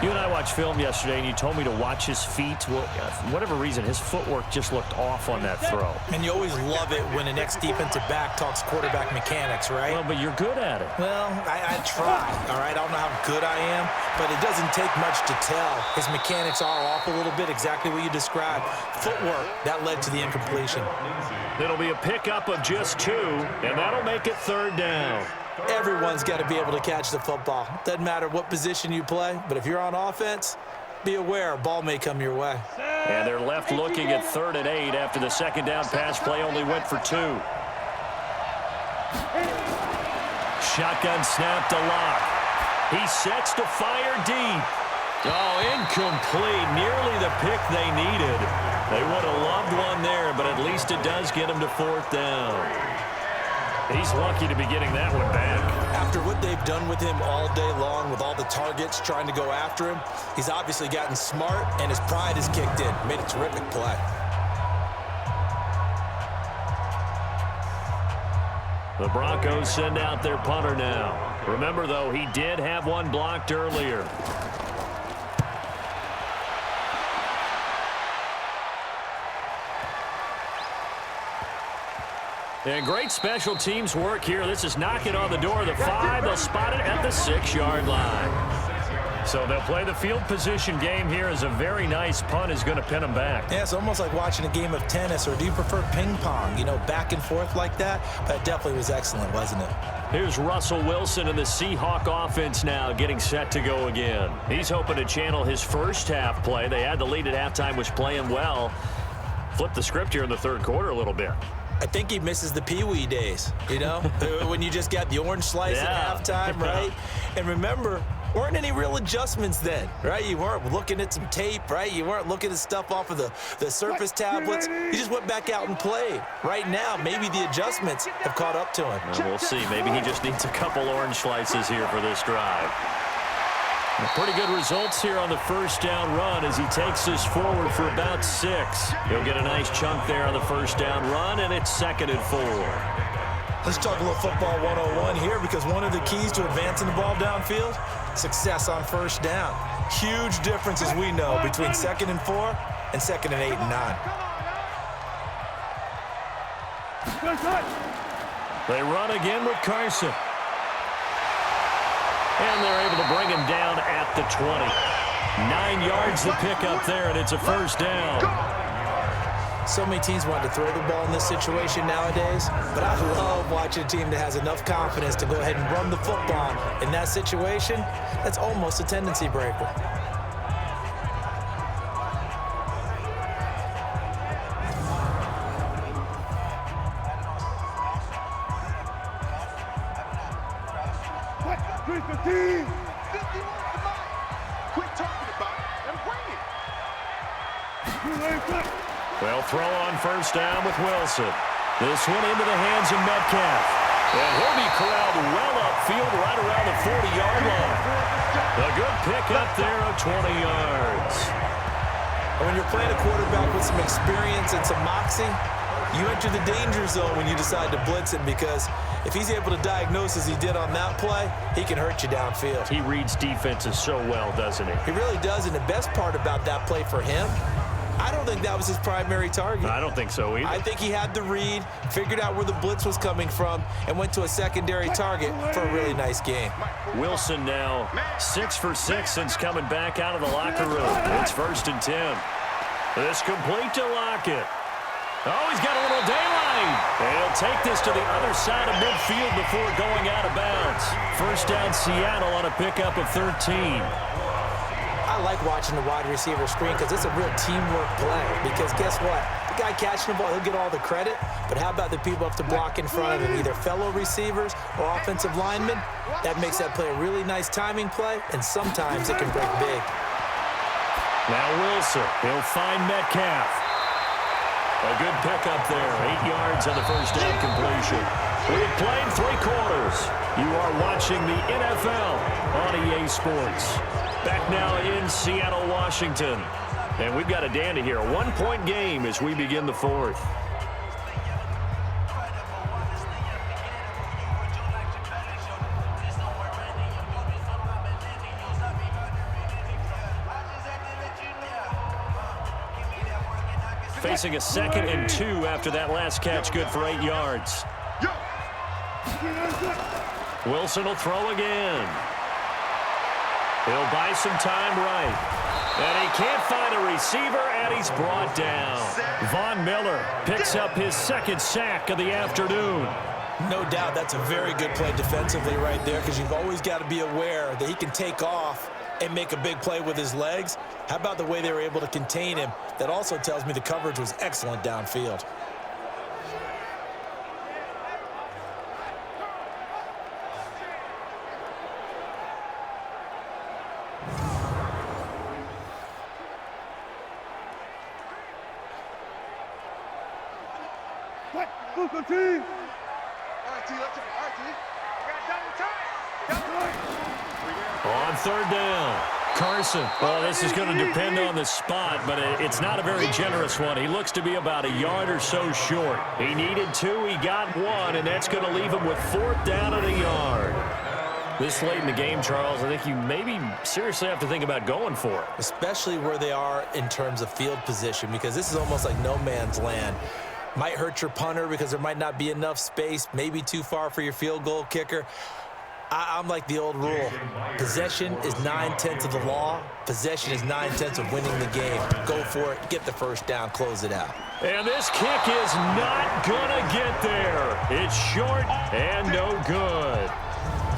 You and I watched film yesterday, and you told me to watch his feet. Well, for whatever reason, his footwork just looked off on that throw. And you always love it when an ex-defensive back talks quarterback mechanics, right? Well, but you're good at it. Well, I try, all right? I don't know how good I am, but it doesn't take much to tell. His mechanics are off a little bit, exactly what you described. Footwork, that led to the incompletion. It'll be a pickup of just 2, and that'll make it 3rd down. Everyone's got to be able to catch the football. Doesn't matter what position you play, but if you're on offense, be aware a ball may come your way. And they're left looking at 3rd and 8 after the 2nd down pass play only went for 2. Shotgun snap to Lock. He sets to fire deep. Oh, incomplete. Nearly the pick they needed. They would have loved one there, but at least it does get him to 4th down. He's lucky to be getting that one back. After what they've done with him all day long, with all the targets trying to go after him, he's obviously gotten smart, and his pride has kicked in. Made a terrific play. The Broncos send out their punter now. Remember, though, he did have one blocked earlier. And great special teams work here. This is knocking on the door of the 5. They'll spot it at the 6-yard line. So they'll play the field position game here as a very nice punt is going to pin them back. Yeah, it's almost like watching a game of tennis, or do you prefer ping pong? You know, back and forth like that? But it definitely was excellent, wasn't it? Here's Russell Wilson and the Seahawk offense now getting set to go again. He's hoping to channel his first half play. They had the lead at halftime, was playing well. Flip the script here in the 3rd quarter a little bit. I think he misses the Pee-wee days, you know, when you just got the orange slice at halftime, right? And remember, weren't any real adjustments then, right? You weren't looking at some tape, right? You weren't looking at stuff off of the surface tablets. You just went back out and played. Right now, maybe the adjustments have caught up to him. Well, we'll see. Maybe he just needs a couple orange slices here for this drive. Pretty good results here on the first down run as he takes this forward for about 6. He'll get a nice chunk there on the first down run, and it's 2nd and 4. Let's talk a little football 101 here, because one of the keys to advancing the ball downfield, success on first down. Huge difference, as we know, between 2nd and 4 and 2nd and 8 and 9. They run again with Carson. And they're able to bring him down at the 20. 9 yards to pick up there, and it's a first down. So many teams want to throw the ball in this situation nowadays, but I love watching a team that has enough confidence to go ahead and run the football. In that situation, that's almost a tendency breaker. Well, throw on first down with Wilson. This one into the hands of Metcalf. And he'll be corralled well upfield right around the 40-yard line. A good pick up there of 20 yards. When you're playing a quarterback with some experience and some moxie, you enter the danger zone when you decide to blitz him, because if he's able to diagnose as he did on that play, he can hurt you downfield. He reads defenses so well, doesn't he? He really does, and the best part about that play for him, I don't think that was his primary target. I don't think so either. I think he had the read, figured out where the blitz was coming from, and went to a secondary target for a really nice game. Wilson now 6 for 6 since coming back out of the locker room. It's 1st and 10. This complete to Lockett. Oh, he's got a little daylight. And he'll take this to the other side of midfield before going out of bounds. First down Seattle on a pickup of 13. I like watching the wide receiver screen because it's a real teamwork play. Because guess what? The guy catching the ball, he'll get all the credit. But how about the people up to block in front of him, either fellow receivers or offensive linemen? That makes that play a really nice timing play, and sometimes it can break big. Now Wilson, he'll find Metcalf. A good pickup there, 8 yards on the first down completion. We've played 3 quarters. You are watching the NFL on EA Sports. Back now in Seattle, Washington. And we've got a dandy here. A 1-point game as we begin the 4th. Facing a 2nd and 2 after that last catch, good for 8 yards. Wilson will throw again. He'll buy some time right. And he can't find a receiver, and he's brought down. Von Miller picks up his 2nd sack of the afternoon. No doubt that's a very good play defensively right there, because you've always got to be aware that he can take off and make a big play with his legs. How about the way they were able to contain him? That also tells me the coverage was excellent downfield. On 3rd down, Carson. Well, this is going to depend on the spot, but it's not a very generous one. He looks to be about a yard or so short. He needed 2, he got 1, and that's going to leave him with 4th down and a yard. This late in the game, Charles, I think you maybe seriously have to think about going for it. Especially where they are in terms of field position, because this is almost like no man's land. Might hurt your punter because there might not be enough space, maybe too far for your field goal kicker. I'm like the old rule. Possession is 9/10 of the law. Possession is 9/10 of winning the game. Go for it. Get the first down. Close it out. And this kick is not going to get there. It's short and no good.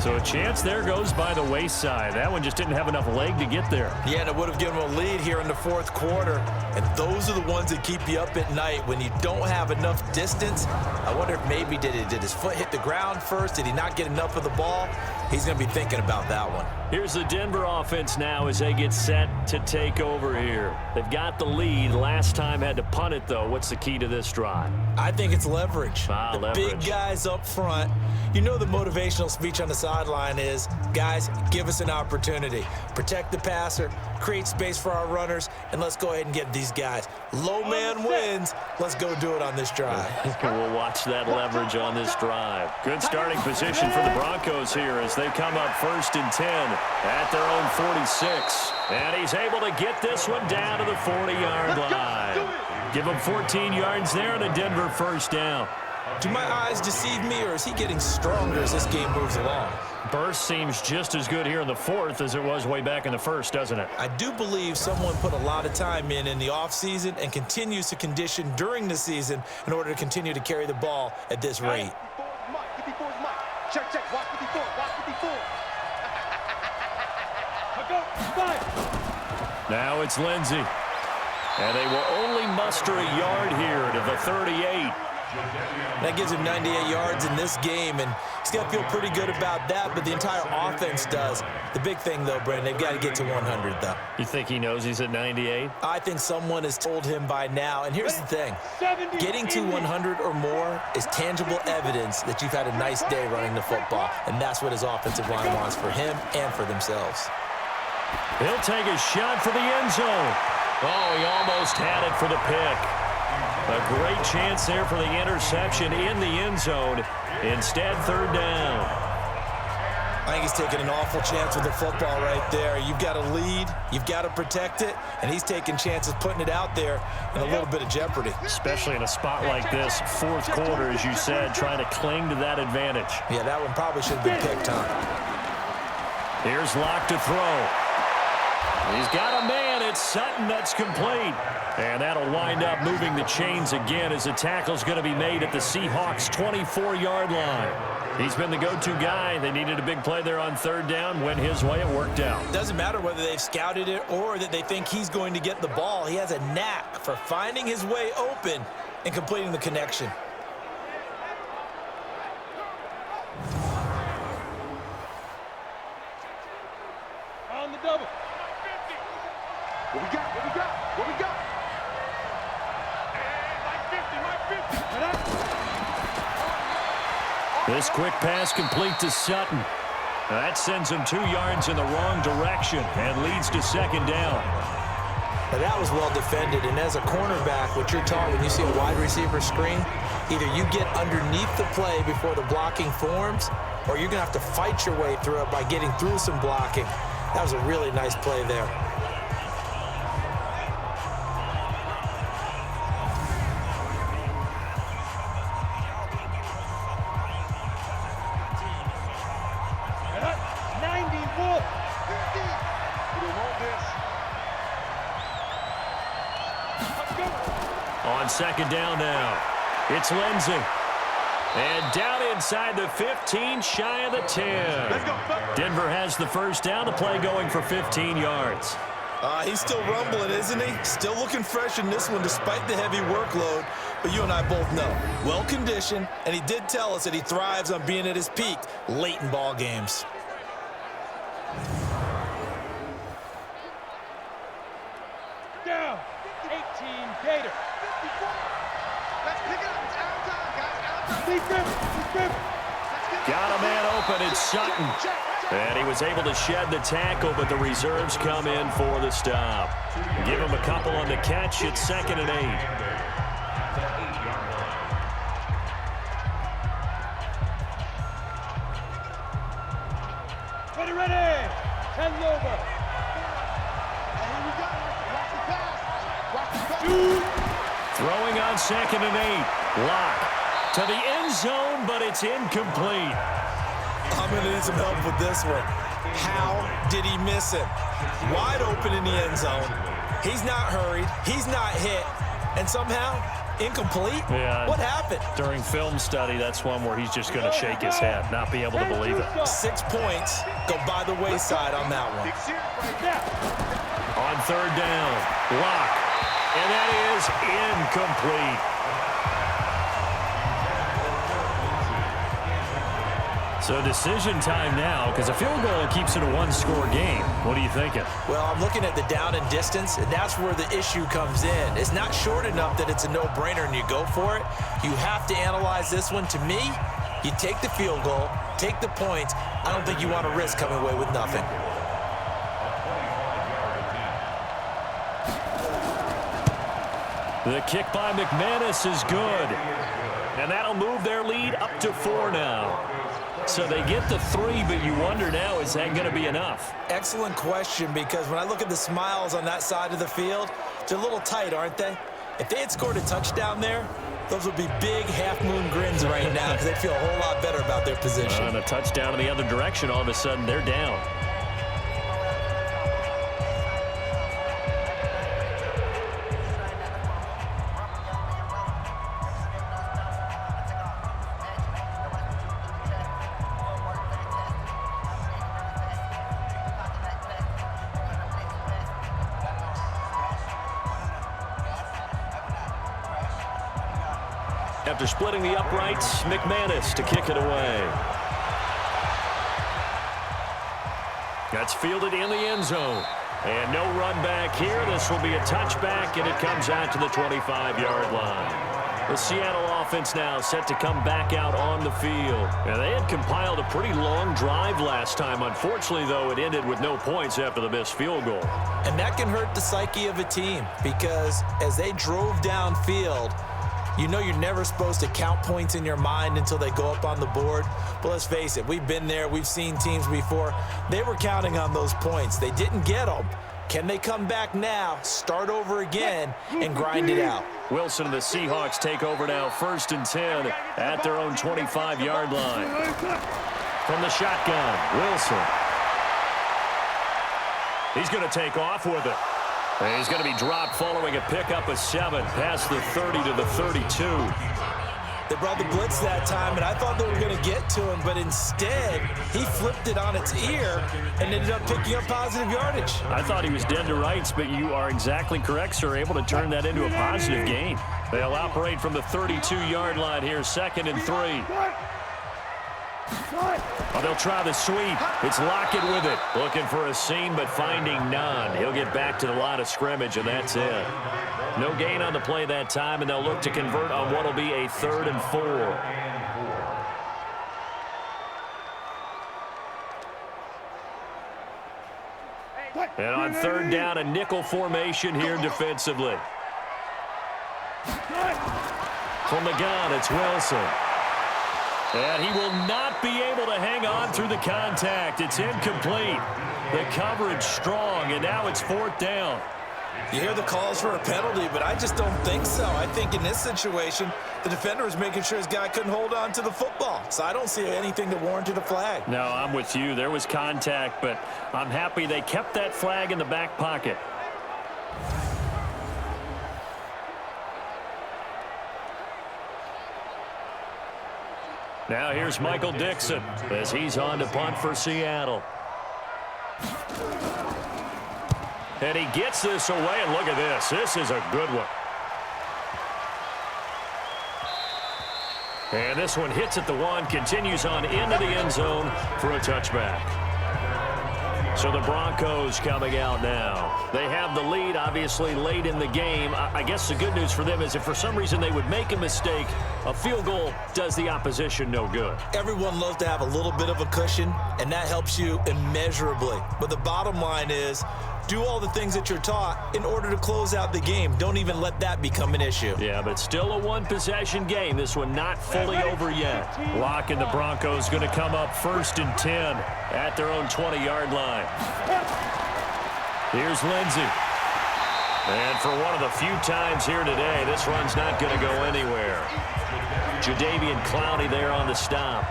So a chance there goes by the wayside. That one just didn't have enough leg to get there. Yeah, and it would have given him a lead here in the 4th quarter. And those are the ones that keep you up at night when you don't have enough distance. I wonder if maybe did his foot hit the ground first? Did he not get enough of the ball? he's going to be thinking about that one. Here's the Denver offense now as they get set to take over here. They've got the lead. Last time had to punt it, though. What's the key to this drive? I think it's leverage. The leverage. Big guys up front. You know the motivational speech on the sideline is, guys, give us an opportunity. Protect the passer, create space for our runners, and let's go ahead and get these guys. Low man wins. Let's go do it on this drive. We'll watch that leverage on this drive. Good starting position for the Broncos here as they come up 1st and 10 at their own 46. And he's able to get this one down to the 40-yard line. Give him 14 yards there and a Denver first down. Do my eyes deceive me, or is he getting stronger as this game moves along? Burst seems just as good here in the 4th as it was way back in the 1st, doesn't it? I do believe someone put a lot of time in the offseason and continues to condition during the season in order to continue to carry the ball at this rate. Check, check, watch 54, watch 54. Now it's Lindsey. And they will only muster a yard here to the 38. That gives him 98 yards in this game, and he's got to feel pretty good about that, but the entire offense does. The big thing, though, Brandon, they've got to get to 100, though. You think he knows he's at 98? I think someone has told him by now, and here's the thing. Getting to 100 or more is tangible evidence that you've had a nice day running the football, and that's what his offensive line wants for him and for themselves. He'll take a shot for the end zone. Oh, he almost had it for the pick. A great chance there for the interception in the end zone. Instead, 3rd down. I think he's taking an awful chance with the football right there. You've got a lead, you've got to protect it, and he's taking chances putting it out there in a little bit of jeopardy. Especially in a spot like this, 4th quarter, as you said, trying to cling to that advantage. Yeah, that one probably should have been picked, huh? Here's Locke to throw. He's got a man. It's Sutton that's complete. And that'll wind up moving the chains again as the tackle's going to be made at the Seahawks' 24-yard line. He's been the go-to guy. They needed a big play there on 3rd down. Went his way. It worked out. Doesn't matter whether they've scouted it or that they think he's going to get the ball. He has a knack for finding his way open and completing the connection. On the double. What we got? What we got? What we got? My 50. This quick pass complete to Sutton. That sends him 2 yards in the wrong direction and leads to 2nd down. Now that was well defended, and as a cornerback, what you're taught when you see a wide receiver screen, either you get underneath the play before the blocking forms, or you're going to have to fight your way through it by getting through some blocking. That was a really nice play there. On 2nd down now, it's Lindsey. And down inside the 15, shy of the 10. Denver has the first down. The play going for 15 yards. He's still rumbling, isn't he? Still looking fresh in this one despite the heavy workload. But you and I both know, well-conditioned, and he did tell us that he thrives on being at his peak late in ball games. Down. 18 Gator. Let's pick it up. It's out of time, guys. Got a man open. It's Sutton. And he was able to shed the tackle, but the reserves come in for the stop. Give him a couple on the catch. It's 2nd and 8. Ready. 10 over. Throwing on 2nd and 8. Locke to the end zone, but it's incomplete. I'm going to need some help with this one. How did he miss him? Wide open in the end zone. He's not hurried. He's not hit. And somehow, incomplete? Yeah. What happened? During film study, that's one where he's just going to shake his head, not be able to believe it. 6 points go by the wayside on that one. On 3rd down, Locke. And that is incomplete. So decision time now, because a field goal keeps it a one-score game. What are you thinking? Well, I'm looking at the down and distance, and that's where the issue comes in. It's not short enough that it's a no-brainer and you go for it. You have to analyze this one. To me, you take the field goal, take the points. I don't think you want to risk coming away with nothing. The kick by McManus is good. And that'll move their lead up to 4 now. So they get the 3, but you wonder now, is that going to be enough? Excellent question, because when I look at the smiles on that side of the field, they're a little tight, aren't they? If they had scored a touchdown there, those would be big half-moon grins right now because they'd feel a whole lot better about their position. And a touchdown in the other direction, all of a sudden they're down. After splitting the uprights, McManus to kick it away. That's fielded in the end zone. And no run back here. This will be a touchback, and it comes out to the 25-yard line. The Seattle offense now set to come back out on the field. And they had compiled a pretty long drive last time. Unfortunately, though, it ended with no points after the missed field goal. And that can hurt the psyche of a team because as they drove downfield, you know you're never supposed to count points in your mind until they go up on the board. But let's face it, we've been there. We've seen teams before. They were counting on those points. They didn't get them. Can they come back now, start over again, and grind it out? Wilson and the Seahawks take over now, 1st and 10 at their own 25-yard line. From the shotgun, Wilson. He's going to take off with it. And he's going to be dropped following a pickup of 7 past the 30 to the 32. They brought the blitz that time, and I thought they were going to get to him, but instead, he flipped it on its ear and ended up picking up positive yardage. I thought he was dead to rights, but you are exactly correct, sir, able to turn that into a positive gain. They'll operate from the 32-yard line here, 2nd and 3. Oh, they'll try the sweep. It's Lockett with it. Looking for a seam, but finding none. He'll get back to the line of scrimmage, and that's it. No gain on the play that time, and they'll look to convert on what will be a 3rd and 4. And on 3rd down, a nickel formation here defensively. From the gun, it's Wilson. And he will not be able to hang on through the contact. It's incomplete. The coverage strong, and now it's 4th down. You hear the calls for a penalty, but I just don't think so. I think in this situation, the defender was making sure his guy couldn't hold on to the football. So I don't see anything that warranted a flag. No, I'm with you. There was contact, but I'm happy they kept that flag in the back pocket. Now here's Michael Dixon as he's on to punt for Seattle. And he gets this away, and look at this. This is a good one. And this one hits at the 1, continues on into the end zone for a touchback. So the Broncos coming out now. They have the lead, obviously, late in the game. I guess the good news for them is if for some reason they would make a mistake, a field goal does the opposition no good. Everyone loves to have a little bit of a cushion, and that helps you immeasurably. But the bottom line is, do all the things that you're taught in order to close out the game. Don't even let that become an issue. Yeah, but still a one-possession game. This one not fully over yet. Lock and the Broncos going to come up 1st and 10 at their own 20-yard line. Here's Lindsey. And for one of the few times here today, this run's not going to go anywhere. Jadeveon Clowney there on the stop.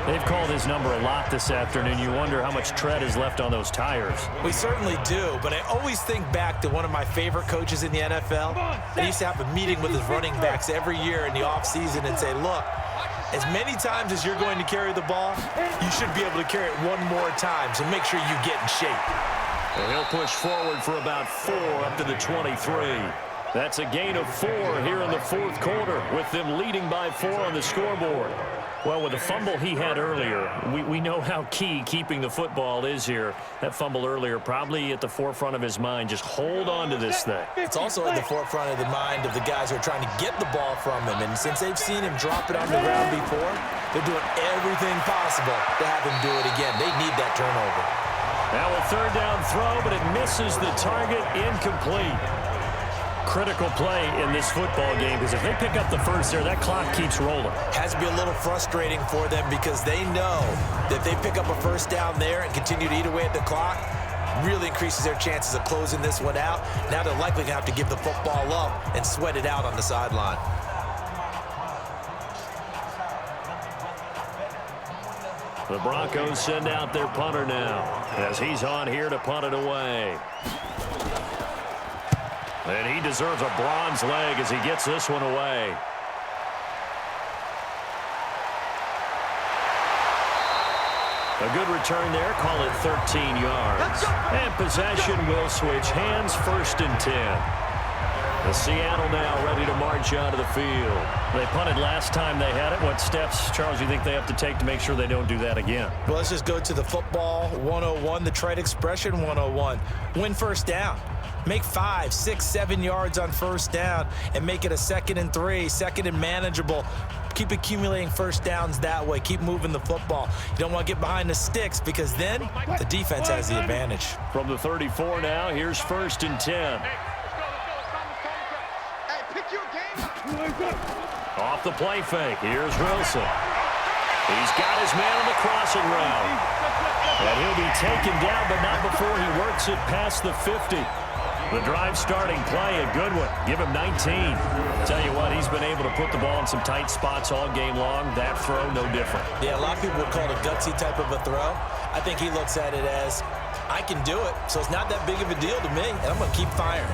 They've called his number a lot this afternoon. You wonder how much tread is left on those tires. We certainly do, but I always think back to one of my favorite coaches in the NFL. They used to have a meeting with his running backs every year in the offseason and say, look, as many times as you're going to carry the ball, you should be able to carry it one more time, so make sure you get in shape. And he'll push forward for about 4 up to the 23. That's a gain of 4 here in the fourth quarter, with them leading by 4 on the scoreboard. Well, with the fumble he had earlier, we know how key keeping the football is here. That fumble earlier probably at the forefront of his mind. Just hold on to this thing. It's also at the forefront of the mind of the guys who are trying to get the ball from him. And since they've seen him drop it on the ground before, they're doing everything possible to have him do it again. They need that turnover. Now a third down throw, but it misses the target, incomplete. Critical play in this football game, because if they pick up the first there, that clock keeps rolling. Has to be a little frustrating for them because they know that if they pick up a first down there and continue to eat away at the clock, really increases their chances of closing this one out. Now they're likely going to have to give the football up and sweat it out on the sideline. The Broncos send out their punter now as he's on here to punt it away. And he deserves a bronze leg as he gets this one away. A good return there. Call it 13 yards. And possession will switch hands, 1st and 10. The Seattle now ready to march onto the field. They punted last time they had it. What steps, Charles, you think they have to take to make sure they don't do that again? Well, let's just go to the football 101, the trite expression 101. Win first down. Make 5, 6, 7 yards on first down and make it a 2nd and 3, 2nd and manageable. Keep accumulating first downs that way. Keep moving the football. You don't want to get behind the sticks because then the defense has the advantage. From the 34 now, here's 1st and 10. Hey, pick your game. Off the play fake, here's Wilson. He's got his man on the crossing route. And he'll be taken down, but not before he works it past the 50. The drive starting play, a good one. Give him 19. Tell you what, he's been able to put the ball in some tight spots all game long. That throw, no different. Yeah, a lot of people would call it a gutsy type of a throw. I think he looks at it as, I can do it, so it's not that big of a deal to me, and I'm going to keep firing.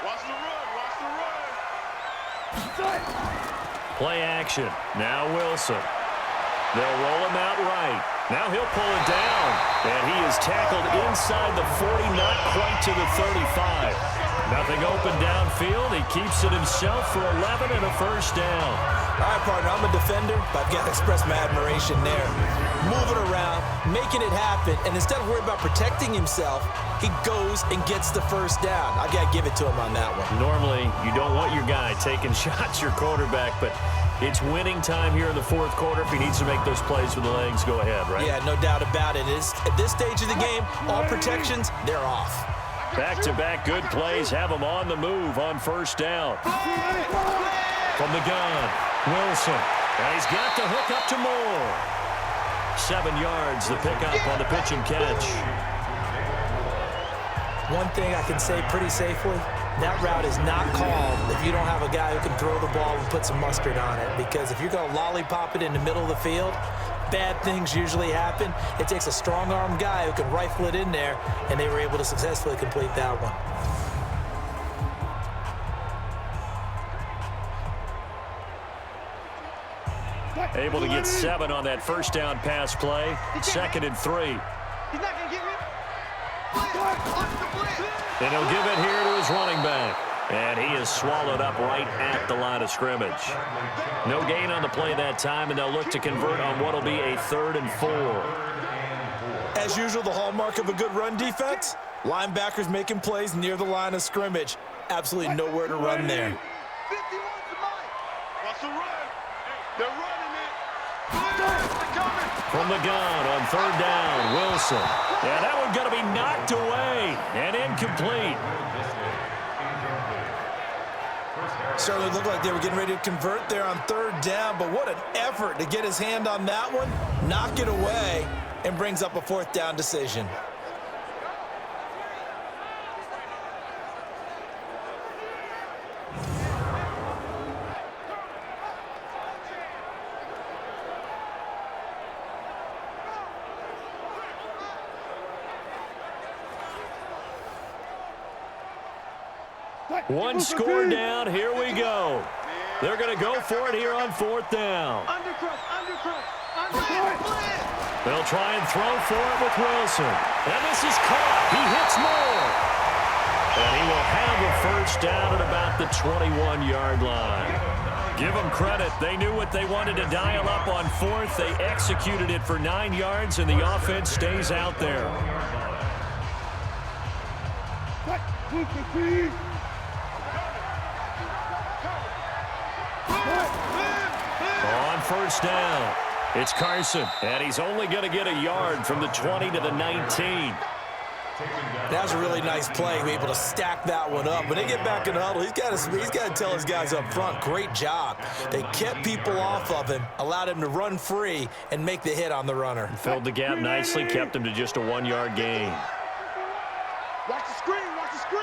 Watch the run, watch the run. Play action. Now Wilson. They'll roll him out right. Now he'll pull it down. And he is tackled inside the 40, not quite to the 35. Nothing open downfield. He keeps it himself for 11 and a first down. All right, partner, I'm a defender, but I've got to express my admiration there. Moving around, making it happen, and instead of worrying about protecting himself, he goes and gets the first down. I got to give it to him on that one. Normally, you don't want your guy taking shots, your quarterback, but it's winning time here in the fourth quarter. If he needs to make those plays with the legs, go ahead, right? Yeah, no doubt about it. At this stage of the game, all protections, they're off. Back-to-back good plays have him on the move on first down. From the gun, Wilson. And he's got the hook up to Moore. 7 yards, the pickup on the pitch and catch. One thing I can say pretty safely, that route is not called if you don't have a guy who can throw the ball and put some mustard on it. Because if you're going to lollipop it in the middle of the field, bad things usually happen. It takes a strong-arm guy who can rifle it in there, and they were able to successfully complete that one. Able to get 7 on that first down pass play. 2nd and 3. He's not going to get me. And he'll give it here to his running back. And he is swallowed up right at the line of scrimmage. No gain on the play that time, and they'll look to convert on what will be a 3rd and 4. As usual, the hallmark of a good run defense, linebackers making plays near the line of scrimmage. Absolutely nowhere to run there. 51's the mic. Watch the run. They're running it. From the gun on 3rd down, Wilson. Yeah, that one's going to be knocked away and incomplete. Certainly looked like they were getting ready to convert there on 3rd down, but what an effort to get his hand on that one, knock it away, and brings up a 4th down decision. One score down. Here we go. They're going to go for it here on 4th down. Undercrush, undercrush. They'll try and throw for it with Wilson. And this is caught. He hits more. And he will have a first down at about the 21-yard line. Give them credit. They knew what they wanted to dial up on fourth. They executed it for 9 yards, and the offense stays out there. On first down, it's Carson, and he's only going to get a yard from the 20 to the 19. That was a really nice play, be able to stack that one up. When they get back in the huddle, he's got to tell his guys up front, great job. They kept people off of him, allowed him to run free, and make the hit on the runner. Filled the gap nicely, kept him to just a 1-yard gain. Watch the screen, watch the screen.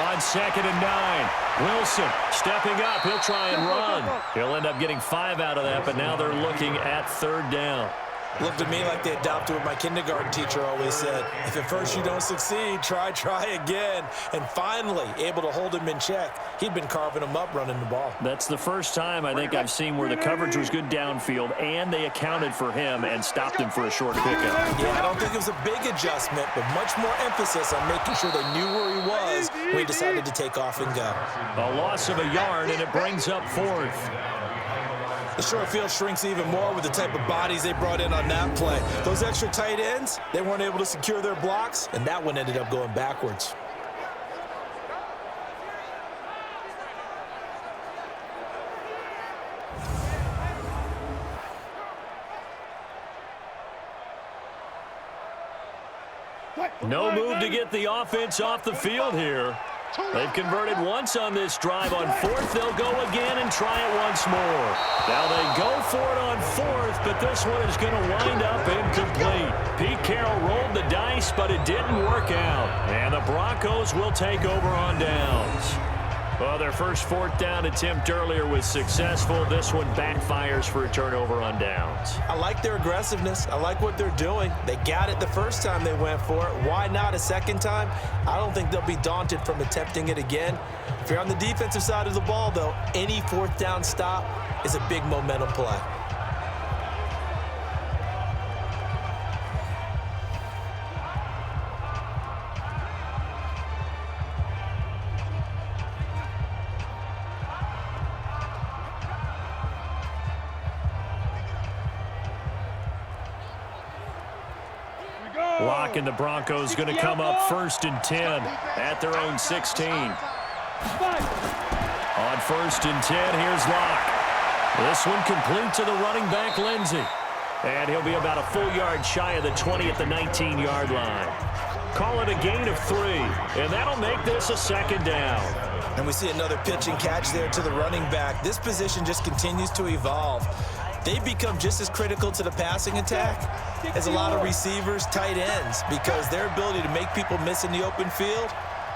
On 2nd and 9, Wilson stepping up. He'll try and run. He'll end up getting 5 out of that, but now they're looking at 3rd down. Looked to me like they adopted what my kindergarten teacher always said. If at first you don't succeed, try again. And finally, able to hold him in check. He'd been carving him up running the ball. That's the first time I think I've seen where the coverage was good downfield, and they accounted for him and stopped him for a short pickup. Yeah, I don't think it was a big adjustment, but much more emphasis on making sure they knew where he was when he decided to take off and go. A loss of a yard, and it brings up 4th. The short field shrinks even more with the type of bodies they brought in on that play. Those extra tight ends, they weren't able to secure their blocks, and that one ended up going backwards. No move to get the offense off the field here. They've converted once on this drive. On 4th, they'll go again and try it once more. Now they go for it on 4th, but this one is going to wind up incomplete. Pete Carroll rolled the dice, but it didn't work out. And the Broncos will take over on downs. Well, their first 4th down attempt earlier was successful. This one backfires for a turnover on downs. I like their aggressiveness. I like what they're doing. They got it the first time they went for it. Why not a second time? I don't think they'll be daunted from attempting it again. If you're on the defensive side of the ball, though, any 4th down stop is a big momentum play. Lock and the Broncos going to come up 1st and 10 at their own 16. On 1st and 10, here's Lock. This one complete to the running back, Lindsey. And he'll be about a full yard shy of the 20 at the 19-yard line. Call it a gain of 3, and that'll make this a 2nd down. And we see another pitch and catch there to the running back. This position just continues to evolve. They've become just as critical to the passing attack as a lot of receivers, tight ends, because their ability to make people miss in the open field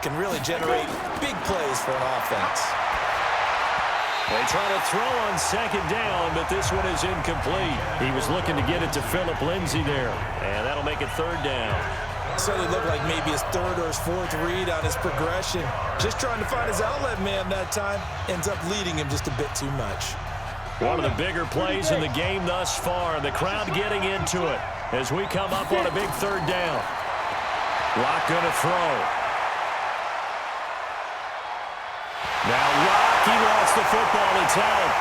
can really generate big plays for an offense. They try to throw on 2nd down, but this one is incomplete. He was looking to get it to Phillip Lindsay there, and that'll make it 3rd down. Certainly looked like maybe his 3rd or his 4th read on his progression. Just trying to find his outlet man that time. Ends up leading him just a bit too much. One of the bigger plays in the game thus far. The crowd getting into it as we come up on a big 3rd down. Lock going to throw. Now Lock, he lost the football. It's held.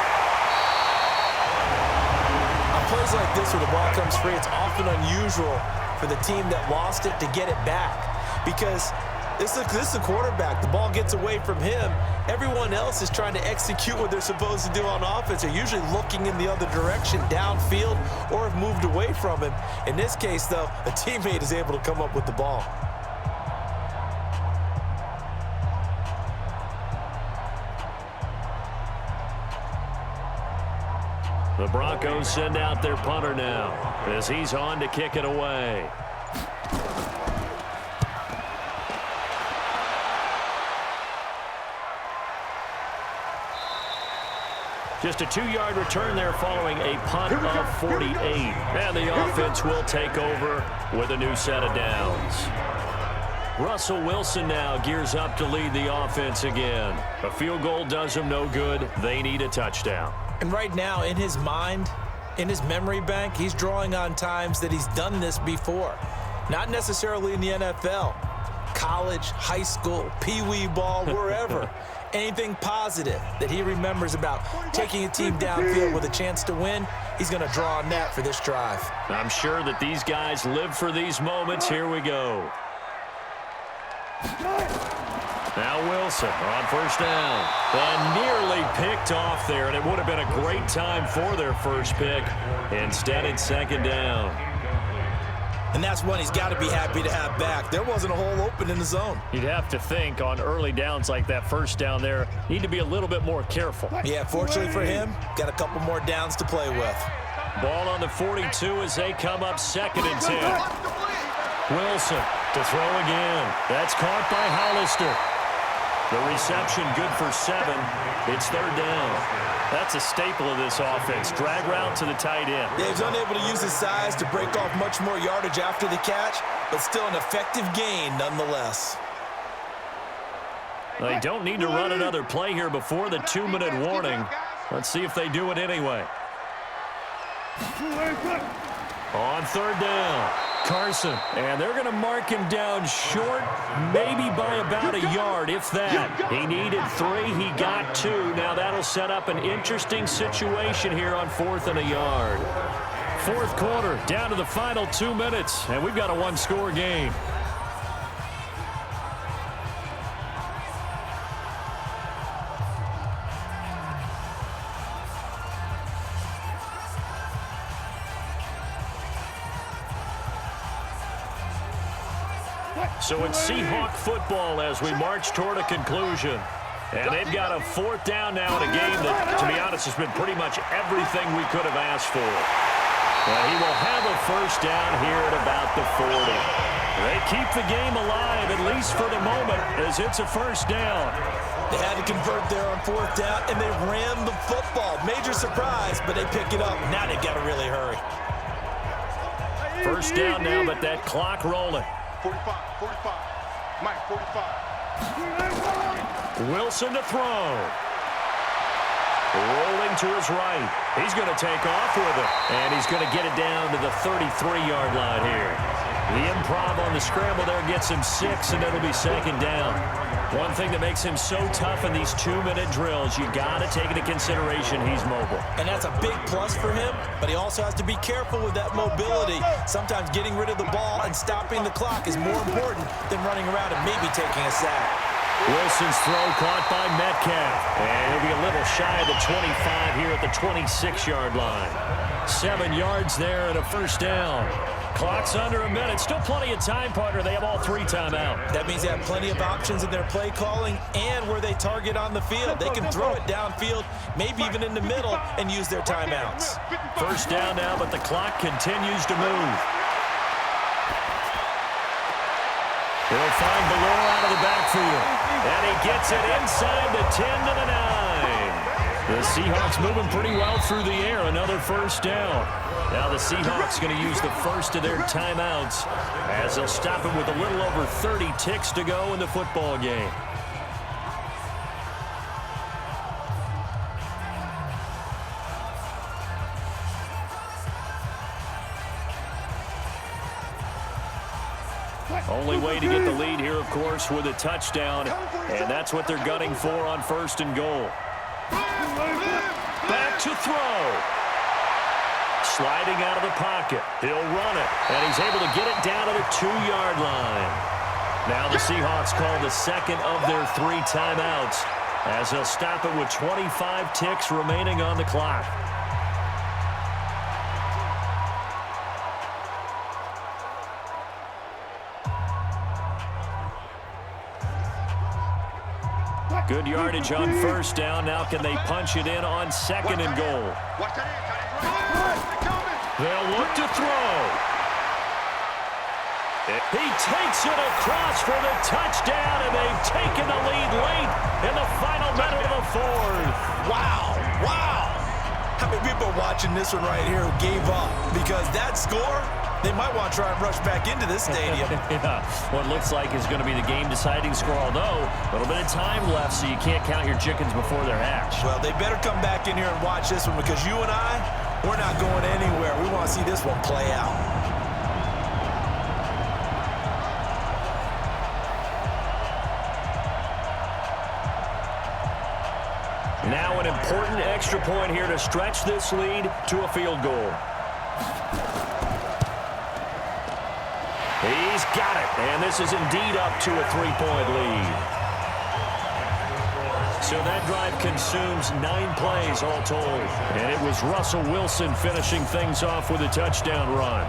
On plays like this where the ball comes free, it's often unusual for the team that lost it to get it back, because this is a quarterback. The ball gets away from him. Everyone else is trying to execute what they're supposed to do on offense. They're usually looking in the other direction, downfield, or have moved away from him. In this case, though, a teammate is able to come up with the ball. The Broncos send out their punter now as he's on to kick it away. Just a 2-yard return there following a punt of 48. And the offense will take over with a new set of downs. Russell Wilson now gears up to lead the offense again. A field goal does him no good. They need a touchdown. And right now, in his mind, In his memory bank, he's drawing on times that he's done this before. Not necessarily in the NFL. College, high school, pee-wee ball, wherever. Anything positive that he remembers about taking a team downfield with a chance to win, he's going to draw on that for this drive. I'm sure that these guys live for these moments. Here we go. Now Wilson on first down. And nearly picked off there, and it would have been a great time for their first pick. Instead, it's second down. And that's one he's got to be happy to have back. There wasn't a hole open in the zone. You'd have to think on early downs like that first down there, need to be a little bit more careful. Yeah, fortunately for him, got a couple more downs to play with. Ball on the 42 as they come up 2nd and 10. Wilson to throw again. That's caught by Hollister. The reception good for 7. It's 3rd down. That's a staple of this offense. Drag route to the tight end. Yeah, he's unable to use his size to break off much more yardage after the catch, but still an effective gain nonetheless. They don't need to run another play here before the 2-minute warning. Let's see if they do it anyway. On 3rd down, Carson. And they're going to mark him down short, maybe by about a yard, if that. He needed 3. He got 2. Now that'll set up an interesting situation here on 4th and a yard. 4th quarter, down to the final 2 minutes, and we've got a 1-score game. So it's Seahawk football as we march toward a conclusion. And they've got a 4th down now in a game that, to be honest, has been pretty much everything we could have asked for. And he will have a 1st down here at about the 40. They keep the game alive, at least for the moment, as it's a 1st down. They had to convert there on 4th down, and they ran the football. Major surprise, but they pick it up. Now they've got to really hurry. 1st down now, but that clock rolling. 45, 45. Mike, 45. Wilson to throw. Rolling to his right. He's going to take off with it. And he's going to get it down to the 33-yard line here. The improv on the scramble there gets him 6, and it'll be 2nd down. One thing that makes him so tough in these 2-minute drills, you got to take into consideration he's mobile. And that's a big plus for him, but he also has to be careful with that mobility. Sometimes getting rid of the ball and stopping the clock is more important than running around and maybe taking a sack. Wilson's throw caught by Metcalf. And he'll be a little shy of the 25 here at the 26-yard line. 7 yards there and a 1st down. Clock's under a minute. Still plenty of time, partner. They have all 3 timeout. That means they have plenty of options in their play calling and where they target on the field. They can throw it downfield, maybe even in the middle, and use their timeouts. 1st down now, but the clock continues to move. He'll find Ballore out of the backfield. And he gets it inside the 10 to the 9. The Seahawks moving pretty well through the air. Another 1st down. Now the Seahawks going to use the first of their timeouts as they'll stop him with a little over 30 ticks to go in the football game. Only way to get the lead here, of course, with a touchdown, and that's what they're gunning for on 1st and goal. Back to throw. Sliding out of the pocket. He'll run it, and he's able to get it down to the 2-yard line. Now the Seahawks call the 2nd of their 3 timeouts as they'll stop it with 25 ticks remaining on the clock. Good yardage on 1st down. Now can they punch it in on 2nd and goal? They'll look to throw. He takes it across for the touchdown, and they've taken the lead late in the final minute of the 4th. Wow. Wow. How many people are watching this one right here who gave up? Because that score They might want to try and rush back into this stadium. Yeah, what looks like is going to be the game-deciding score, although a little bit of time left, so you can't count your chickens before they're hatched. Well, they better come back in here and watch this one, because you and I, we're not going anywhere. We want to see this one play out. Now an important extra point here to stretch this lead to a field goal. He's got it, and this is indeed up to a 3-point lead. So that drive consumes 9 plays all told, and it was Russell Wilson finishing things off with a touchdown run.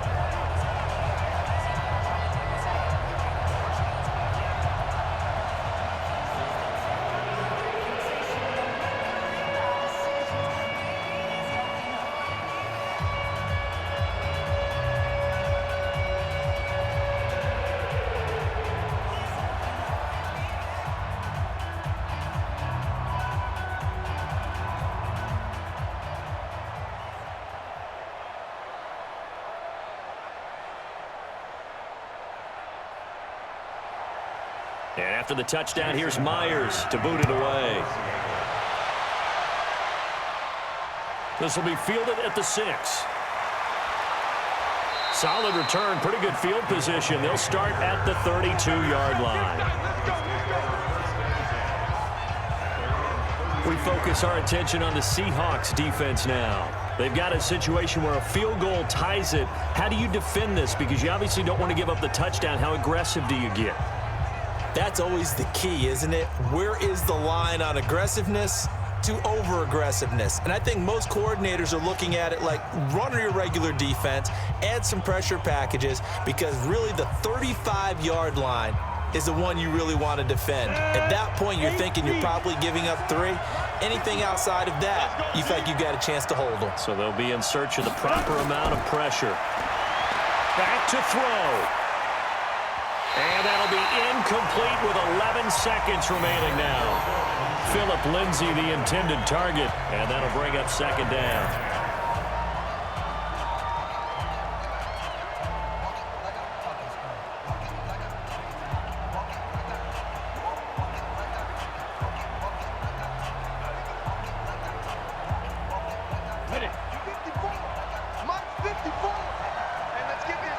And after the touchdown, here's Myers to boot it away. This will be fielded at the 6. Solid return, pretty good field position. They'll start at the 32-yard line. We focus our attention on the Seahawks defense now. They've got a situation where a field goal ties it. How do you defend this? Because you obviously don't want to give up the touchdown. How aggressive do you get? That's always the key, isn't it? Where is the line on aggressiveness to over-aggressiveness? And I think most coordinators are looking at it like run your regular defense, add some pressure packages, because really the 35-yard line is the one you really want to defend. At that point, you're thinking you're probably giving up 3. Anything outside of that, you feel like you've got a chance to hold them. So they'll be in search of the proper amount of pressure. Back to throw. And that'll be incomplete with 11 seconds remaining now. Phillip Lindsay, the intended target, and that'll bring up second down. Ready. 54. Mike 54. And let's get this,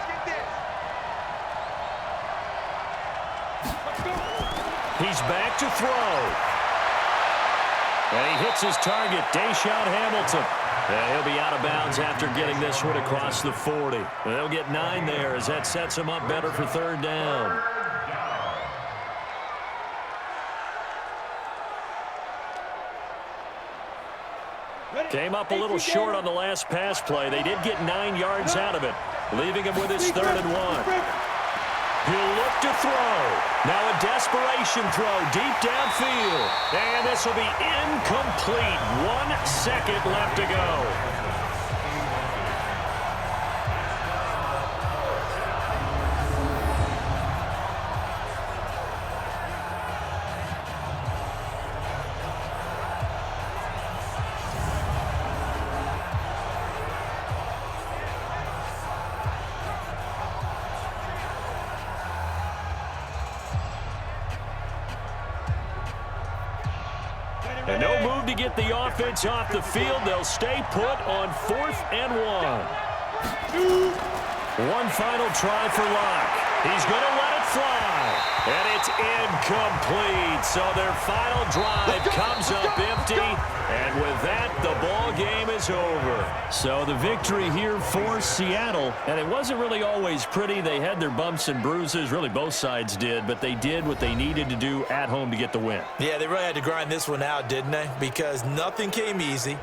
He's back to throw. And he hits his target, Deshaun Hamilton. And he'll be out of bounds after getting this one across the 40. They'll get 9 there as that sets him up better for third down. Came up a little short on the last pass play. They did get 9 yards out of it, leaving him with his 3rd and 1. He'll look to throw. Now a desperation throw deep downfield. And this will be incomplete. 1 second left to go. And no move to get the offense off the field. They'll stay put on 4th and 1. One final try for Locke. He's going to let it fly. And it's incomplete. So their final drive comes up empty. And with that, the ball game is over. So the victory here for Seattle. And it wasn't really always pretty. They had their bumps and bruises. Really, both sides did. But they did what they needed to do at home to get the win. Yeah, they really had to grind this one out, didn't they? Because nothing came easy.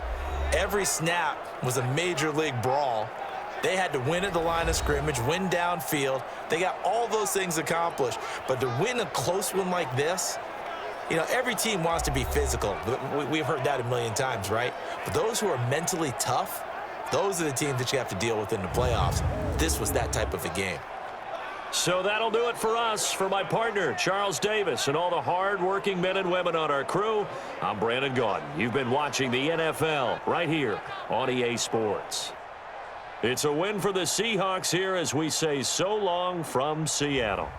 Every snap was a major league brawl. They had to win at the line of scrimmage, win downfield. They got all those things accomplished. But to win a close one like this, you know, every team wants to be physical. We've heard that a million times, right? But those who are mentally tough, those are the teams that you have to deal with in the playoffs. This was that type of a game. So that'll do it for us. For my partner, Charles Davis, and all the hard-working men and women on our crew, I'm Brandon Gaudin. You've been watching the NFL right here on EA Sports. It's a win for the Seahawks here as we say so long from Seattle.